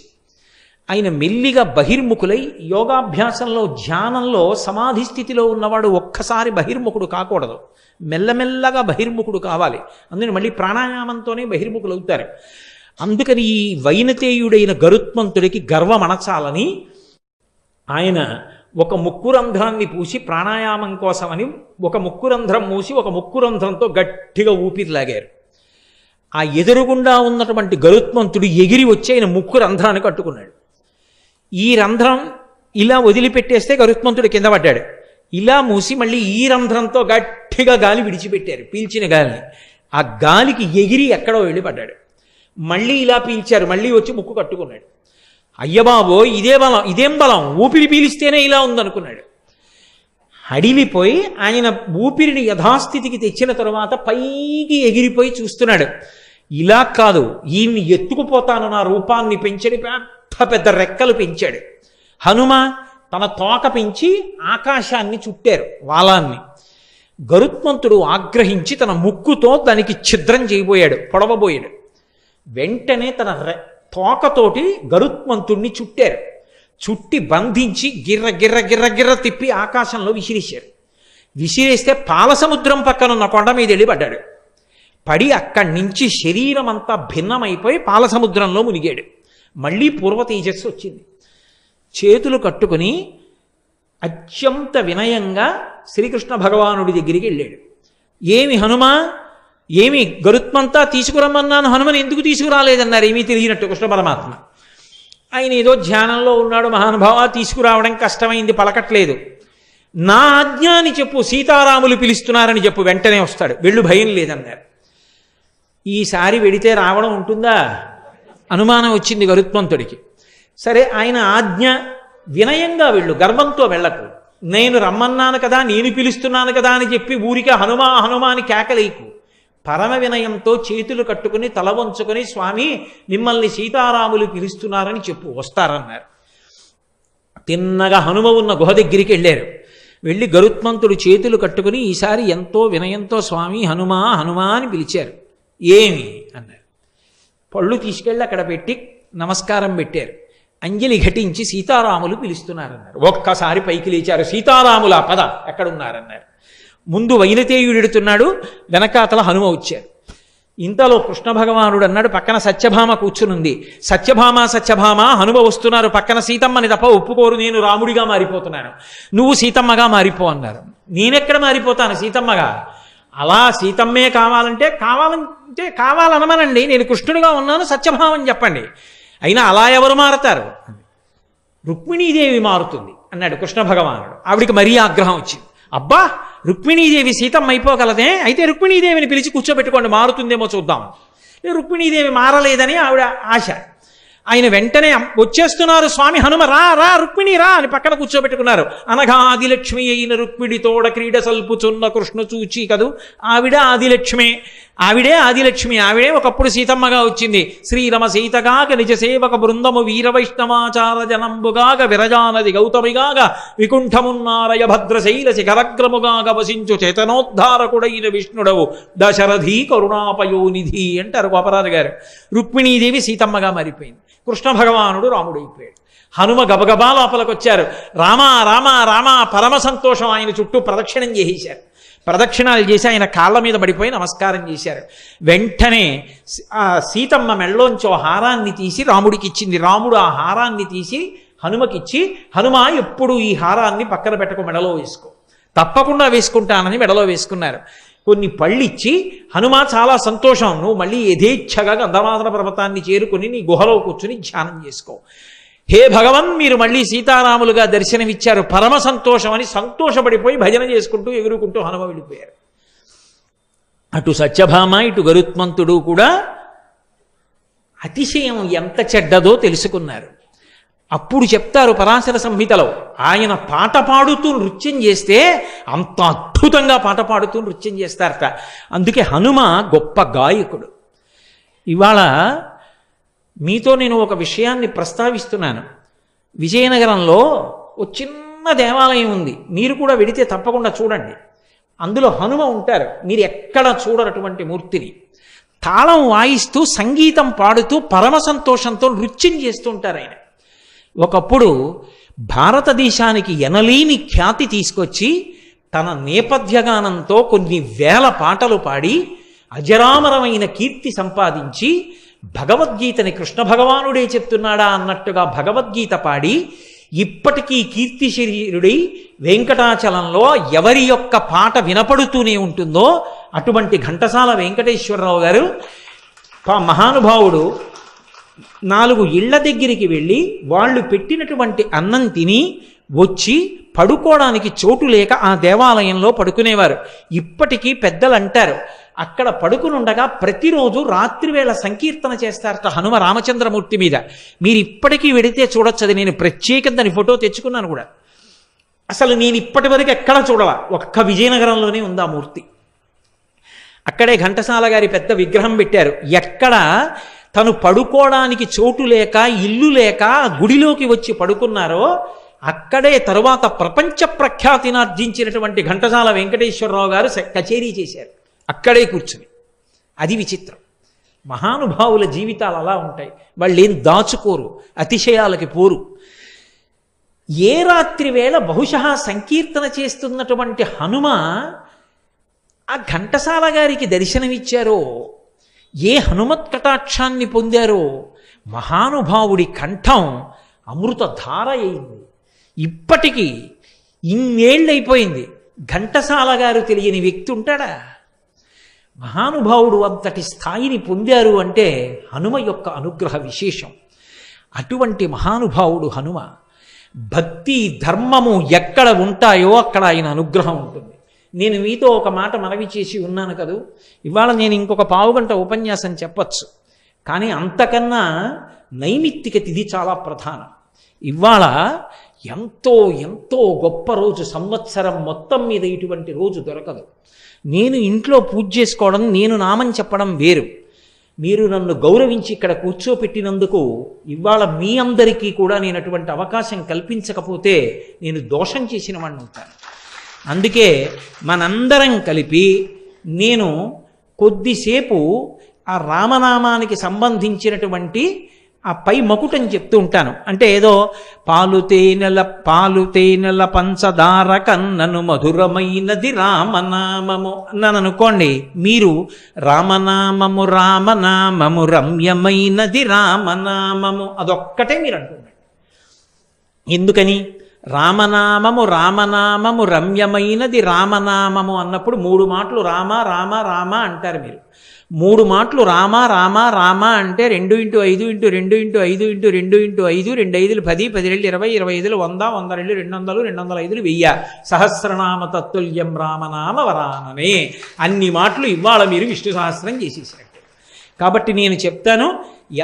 ఆయన మెల్లిగా బహిర్ముఖులై, యోగాభ్యాసంలో ధ్యానంలో సమాధి స్థితిలో ఉన్నవాడు ఒక్కసారి బహిర్ముఖుడు కాకూడదు, మెల్లమెల్లగా బహిర్ముఖుడు కావాలి. అందుకని మళ్ళీ ప్రాణాయామంతోనే బహిర్ముఖులు అవుతారు. అందుకని ఈ వైనతేయుడైన గరుత్మంతుడికి గర్వం అణచాలని ఆయన ఒక ముక్కురంధ్రాన్ని పూసి ప్రాణాయామం కోసమని ఒక ముక్కురంధ్రం మూసి ఒక ముక్కురంధ్రంతో గట్టిగా ఊపిరి లాగారు. ఆ ఎదురుగుండా ఉన్నటువంటి గరుత్మంతుడు ఎగిరి వచ్చి ఆయన ముక్కు రంధ్రాన్ని కట్టుకున్నాడు. ఈ రంధ్రం ఇలా వదిలిపెట్టేస్తే గరుత్మంతుడు కింద పడ్డాడు. ఇలా మూసి మళ్ళీ ఈ రంధ్రంతో గట్టిగా గాలి విడిచిపెట్టారు, పీల్చిన గాలిని. ఆ గాలికి ఎగిరి ఎక్కడో వెళ్ళి పడ్డాడు. మళ్ళీ ఇలా పీల్చారు, మళ్ళీ వచ్చి ముక్కు కట్టుకున్నాడు. అయ్యబాబో ఇదే బలం, ఇదేం బలం, ఊపిరి పీలిస్తేనే ఇలా ఉందనుకున్నాడు. అడిలిపోయి ఆయన ఊపిరిని యథాస్థితికి తెచ్చిన తరువాత పైకి ఎగిరిపోయి చూస్తున్నాడు. ఇలా కాదు, ఈయన్ని ఎత్తుకుపోతాను, నా రూపాన్ని పెంచడి, పెద్ద పెద్ద రెక్కలు పెంచాడు. హనుమ తన తోక పెంచి ఆకాశాన్ని చుట్టారు, వాలాన్ని. గరుత్మంతుడు ఆగ్రహించి తన ముక్కుతో దానికి ఛిద్రం చేయబోయాడు, పొడవబోయాడు. వెంటనే తన తోకతోటి గరుత్మంతుణ్ణి చుట్టారు. చుట్టి బంధించి గిర్ర గిర్ర గిర్ర గిర్ర తిప్పి ఆకాశంలో విసిరేశారు. విసిరేస్తే పాలసముద్రం పక్కనున్న కొండ మీద వెళ్ళి పడ్డాడు. పడి అక్కడి నుంచి శరీరం అంతా భిన్నమైపోయి పాలసముద్రంలో మునిగాడు. మళ్ళీ పూర్వ తేజస్సు వచ్చింది. చేతులు కట్టుకుని అత్యంత వినయంగా శ్రీకృష్ణ భగవానుడి దగ్గరికి వెళ్ళాడు. ఏమి హనుమా, ఏమి గరుత్మంతా తీసుకురమ్మన్నాను, హనుమని ఎందుకు తీసుకురాలేదన్నారు. ఏమీ తెలియనట్టు కృష్ణ పరమాత్మ. ఆయన ఏదో ధ్యానంలో ఉన్నాడు. మహానుభావ, తీసుకురావడం కష్టమైంది, పలకట్లేదు. నా ఆజ్ఞ అని చెప్పు, సీతారాములు పిలుస్తున్నారని చెప్పు, వెంటనే వస్తాడు, వెళ్ళు, భయం లేదన్నారు. ఈసారి వెడితే రావడం ఉంటుందా? అనుమానం వచ్చింది గరుత్మంతుడికి. సరే, ఆయన ఆజ్ఞ, వినయంగా వెళ్ళు, గర్వంతో వెళ్ళకు. నేను రమ్మన్నాను కదా, నేను పిలుస్తున్నాను కదా అని చెప్పి ఊరికే హనుమా హనుమా అని కేకలేకు. పరమ వినయంతో చేతులు కట్టుకుని తల వంచుకొని, స్వామి మిమ్మల్ని సీతారాములు పిలుస్తున్నారని చెప్పు, వస్తారన్నారు. తిన్నగా హనుమ ఉన్న గుహ దగ్గరికి వెళ్ళారు. వెళ్ళి గరుత్మంతుడు చేతులు కట్టుకుని ఈసారి ఎంతో వినయంతో స్వామి హనుమా హనుమా అని పిలిచారు. ఏమి అన్నారు. పళ్ళు తీసుకెళ్ళి అక్కడ పెట్టి నమస్కారం పెట్టారు. అంజలి ఘటించి సీతారాములు పిలుస్తున్నారన్నారు. ఒక్కసారి పైకి లేచారు. సీతారాముల పద, ఎక్కడున్నారన్నారు. ముందు వైనతేయుడెడుతున్నాడు, వెనకాతల హనుమ వచ్చారు. ఇంతలో కృష్ణ భగవానుడు అన్నాడు, పక్కన సత్యభామ కూర్చునుంది. సత్యభామ సత్యభామ, హనుమ వస్తున్నారు, పక్కన సీతమ్మని తప్ప ఒప్పుకోరు, నేను రాముడిగా మారిపోతున్నాను, నువ్వు సీతమ్మగా మారిపో అన్నారు. నేనెక్కడ మారిపోతాను సీతమ్మగా? అలా సీతమ్మే కావాలంటే కావాలనమనండి, నేను కృష్ణుడిగా ఉన్నాను, సత్యభామని చెప్పండి. అయినా అలా ఎవరు మారతారు? రుక్మిణీదేవి మారుతుంది అన్నాడు కృష్ణ భగవానుడు. ఆవిడికి మరీ ఆగ్రహం వచ్చింది. అబ్బా, రుక్మిణీదేవి సీతమ్మ అయిపోగలదే, అయితే రుక్మిణీదేవిని పిలిచి కూర్చోబెట్టుకోండి, మారుతుందేమో చూద్దాం. రుక్మిణీదేవి మారలేదని ఆవిడ ఆశ. ఆయన వెంటనే వచ్చేస్తున్నారు, స్వామి హనుమ రా రా, రుక్మిణి రా అని పక్కన కూర్చోబెట్టుకున్నారు. అనగా ఆదిలక్ష్మి అయిన రుక్మిణి తోడ క్రీడ సల్పుచున్న కృష్ణ చూచి కదూ, ఆవిడ ఆదిలక్ష్మి, ఆవిడే ఆదిలక్ష్మి, ఆవిడే ఒకప్పుడు సీతమ్మగా వచ్చింది. శ్రీరమ సీతగాగ నిజ సేవక బృందము వీర వైష్ణవాచార జనంబుగాగ విరజానది గౌతమిగాగ వికుంఠమున్నారయ భద్రశైల శిఖరగ్రముగాగ వసించు చేతనోద్ధారకుడైన విష్ణుడవు దశరథి కరుణాపయోనిధి అంటారు గోపరాజు గారు. రుక్మిణీదేవి సీతమ్మగా మారిపోయింది. కృష్ణ భగవానుడు రాముడైపోయాడు. హనుమ గబగబా లోపలికొచ్చారు. రామా రామా రామా, పరమ సంతోషం. ఆయన చుట్టూ ప్రదక్షిణం చేసేశారు. ప్రదక్షిణాలు చేసి ఆయన కాళ్ళ మీద పడిపోయి నమస్కారం చేశారు. వెంటనే ఆ సీతమ్మ మెళ్ళలోంచి హారాన్ని తీసి రాముడికి ఇచ్చింది. రాముడు ఆ హారాన్ని తీసి హనుమకిచ్చి, హనుమ ఎప్పుడు ఈ హారాన్ని పక్కన పెట్టుకో, మెడలో వేసుకో. తప్పకుండా వేసుకుంటానని మెడలో వేసుకున్నారు. కొన్ని పళ్ళిచ్చి, హనుమ చాలా సంతోషం, నువ్వు మళ్ళీ యథేచ్ఛగా గంధమాదన పర్వతాన్ని చేరుకుని నీ గుహలో కూర్చుని ధ్యానం చేసుకో. హే భగవన్, మీరు మళ్ళీ సీతారాములుగా దర్శనమిచ్చారు, పరమ సంతోషం అని సంతోషపడిపోయి భజన చేసుకుంటూ ఎగురుకుంటూ హనుమ వెళ్ళిపోయారు. అటు సత్యభామ ఇటు గరుత్మంతుడు కూడా అతిశయం ఎంత చెడ్డదో తెలుసుకున్నారు. అప్పుడు చెప్తారు పరాశర సంహితలో, ఆయన పాట పాడుతూ నృత్యం చేస్తే అంత అద్భుతంగా పాట పాడుతూ నృత్యం చేస్తారట. అందుకే హనుమ గొప్ప గాయకుడు. ఇవాళ మీతో నేను ఒక విషయాన్ని ప్రస్తావిస్తున్నాను. విజయనగరంలో ఒక చిన్న దేవాలయం ఉంది, మీరు కూడా వెడితే తప్పకుండా చూడండి. అందులో హనుమ ఉంటారు, మీరు ఎక్కడ చూడరటువంటి మూర్తిని. తాళం వాయిస్తూ సంగీతం పాడుతూ పరమ సంతోషంతో నృత్యం చేస్తూ ఉంటారు ఆయన. ఒకప్పుడు భారతదేశానికి ఎనలేని ఖ్యాతి తీసుకొచ్చి తన నేపథ్యగానంతో కొన్ని వేల పాటలు పాడి అజరామరమైన కీర్తి సంపాదించి భగవద్గీతని కృష్ణ భగవానుడే చెప్తున్నాడా అన్నట్టుగా భగవద్గీత పాడి ఇప్పటికీ కీర్తి శరీరుడై వెంకటాచలంలో ఎవరి యొక్క పాట వినపడుతూనే ఉంటుందో అటువంటి ఘంటసాల వెంకటేశ్వరరావు గారు మహానుభావుడు 4 ఇళ్ల దగ్గరికి వెళ్ళి వాళ్ళు పెట్టినటువంటి అన్నం తిని వచ్చి పడుకోవడానికి చోటు లేక ఆ దేవాలయంలో పడుకునేవారు. ఇప్పటికీ పెద్దలు అంటారు, అక్కడ పడుకునుండగా ప్రతిరోజు రాత్రివేళ సంకీర్తన చేస్తారట హనుమ రామచంద్రమూర్తి మీద. మీరు ఇప్పటికీ వెడితే చూడొచ్చు. అది నేను ప్రత్యేకంగా దాని ఫోటో తెచ్చుకున్నాను కూడా. అసలు నేను ఇప్పటి వరకు ఎక్కడ చూడవా, ఒక్క విజయనగరంలోనే ఉంది ఆ మూర్తి. అక్కడే ఘంటసాల గారి పెద్ద విగ్రహం పెట్టారు. ఎక్కడ తను పడుకోవడానికి చోటు లేక ఇల్లు లేక గుడిలోకి వచ్చి పడుకున్నారో అక్కడే తరువాత ప్రపంచ ప్రఖ్యాతిని ఆర్జించినటువంటి ఘంటసాల వెంకటేశ్వరరావు గారు కచేరీ చేశారు అక్కడే కూర్చుని. అది విచిత్రం. మహానుభావుల జీవితాలు అలా ఉంటాయి. వాళ్ళు ఏం దాచుకోరు, అతిశయాలకి పోరు. ఏ రాత్రి వేళ బహుశः సంకీర్తన చేస్తున్నటువంటి హనుమ ఆ ఘంటసాల గారికి దర్శనమిచ్చారో, ఏ హనుమత్ కటాక్షాన్ని పొందారో మహానుభావుడి కంఠం అమృతధార అయింది. ఇప్పటికీ ఇన్నేళ్ళైపోయింది, ఘంటసాల గారు తెలియని వ్యక్తి ఉంటాడా? మహానుభావుడు అంతటి స్థాయిని పొందారు అంటే హనుమ యొక్క అనుగ్రహ విశేషం. అటువంటి మహానుభావుడు హనుమ. భక్తి ధర్మము ఎక్కడ ఉంటాయో అక్కడ ఆయన అనుగ్రహం ఉంటుంది. నేను మీతో ఒక మాట మనవి చేసి ఉన్నాను కదూ, ఇవాళ నేను ఇంకొక పావుగంట ఉపన్యాసం చెప్పచ్చు, కానీ అంతకన్నా నైమిత్తిక తిథి చాలా ప్రధానం. ఇవాళ ఎంతో ఎంతో గొప్ప రోజు, సంవత్సరం మొత్తం మీద ఇటువంటి రోజు దొరకదు. నేను ఇంట్లో పూజ చేసుకోవడం, నేను నామం చెప్పడం వేరు. మీరు నన్ను గౌరవించి ఇక్కడ కూర్చోపెట్టినందుకు ఇవాళ మీ అందరికీ కూడా నేను అటువంటి అవకాశం కల్పించకపోతే నేను దోషం చేసిన వాడిని ఉంటాను. అందుకే మనందరం కలిపి నేను కొద్దిసేపు ఆ రామనామానికి సంబంధించినటువంటి ఆ పై మకుటం చెప్తూ ఉంటాను. అంటే ఏదో పాలు తేనెల పంచదార కన్నను మధురమైనది రామనామము అన్నాను అనుకోండి, మీరు రామనామము రమ్యమైనది రామనామము అదొక్కటే మీరు అంటున్నారు. ఎందుకని? రామనామము రమ్యమైనది రామనామము అన్నప్పుడు 3 మాటలు రామ రామ రామ అంటారు. మీరు 3 మాటలు రామ రామ రామ అంటే 2 × 5 × 2 × 5 × 2 × 5 2 5 10 10 20 20 100 100 200 205 1000 సహస్రనామ తత్తుల్యం రామనామ వరాననే. అన్ని మాటలు ఇవాళ మీరు విష్ణు సహస్రం చేసేసారు. కాబట్టి నేను చెప్తాను,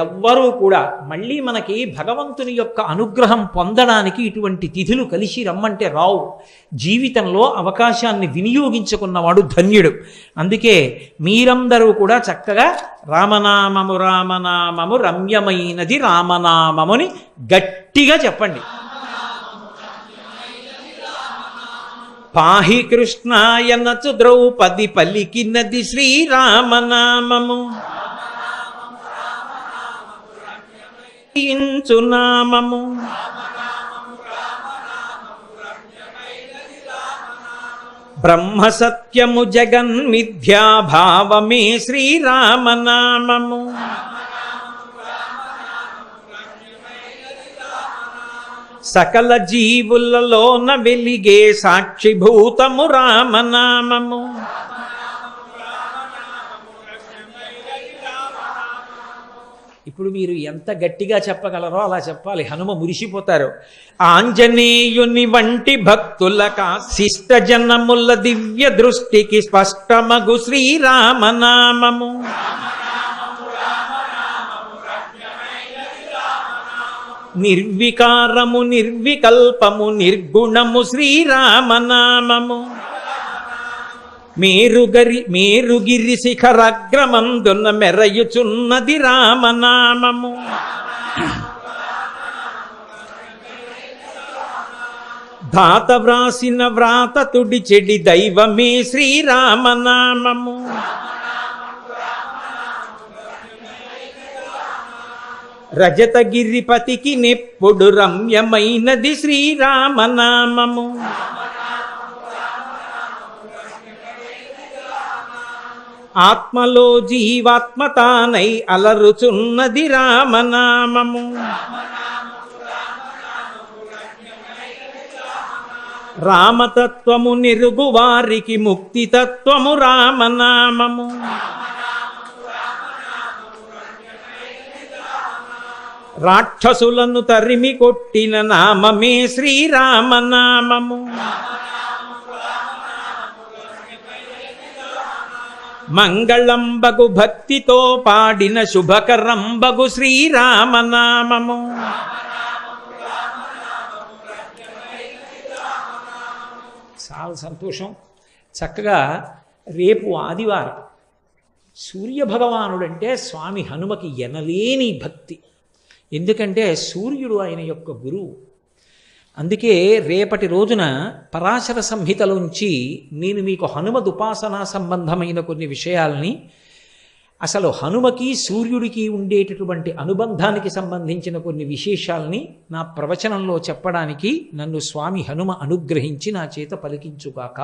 ఎవ్వరూ కూడా మళ్ళీ మనకి భగవంతుని యొక్క అనుగ్రహం పొందడానికి ఇటువంటి తిథులు కలిసి రమ్మంటే రావు. జీవితంలో అవకాశాన్ని వినియోగించుకున్నవాడు ధన్యుడు. అందుకే మీరందరూ కూడా చక్కగా రామనామము రమ్యమైనది రామనామముని గట్టిగా చెప్పండి. పాహి కృష్ణాయనచు ద్రౌపది పలికినది శ్రీరామనామము నామము. బ్రహ్మ సత్యము జగన్మిథ్యాభావమే శ్రీరామనామము. సకల జీవులలోన వెలిగే సాక్షిభూతము రామనామము. ఇప్పుడు మీరు ఎంత గట్టిగా చెప్పగలరో అలా చెప్పాలి, హనుమ మురిసిపోతారు. ఆంజనేయుని వంటి భక్తులక శిష్ట జనముల దివ్య దృష్టికి స్పష్టమగు శ్రీరామనామము. నిర్వికారము నిర్వికల్పము నిర్గుణము శ్రీరామనామము. మేరుగిరి శిఖరగ్రమందున మెరయుచున్నది రామనామము. ధాత వ్రాసిన వ్రాత తుడి చెడి దైవమే శ్రీరామనామము. రజతగిరిపతికి నెప్పుడు రమ్యమైనది శ్రీరామనామము. ఆత్మలో జీవాత్మతానై అలరుచున్నది రామనామము. రామతత్వము నిరుగు వారికి ముక్తితత్వము రామనామము. రాక్షసులను తరిమి కొట్టిన నామమే శ్రీరామనామము. మంగళంబగు భక్తితో పాడిన శుభకరంబగు శ్రీరామనామము. చాలా సంతోషం. చక్కగా రేపు ఆదివారం సూర్యభగవానుడంటే స్వామి హనుమకి ఎనలేని భక్తి. ఎందుకంటే సూర్యుడు ఆయన యొక్క గురువు. అందుకే రేపటి రోజున పరాశర సంహితలోంచి నేను మీకు హనుమద్ ఉపాసనా సంబంధమైన కొన్ని విషయాల్ని అసలు హనుమకి సూర్యుడికి ఉండేటటువంటి అనుబంధానికి సంబంధించిన కొన్ని విశేషాల్ని నా ప్రవచనంలో చెప్పడానికి నన్ను స్వామి హనుమ అనుగ్రహించి నా చేత పలికించుగాక.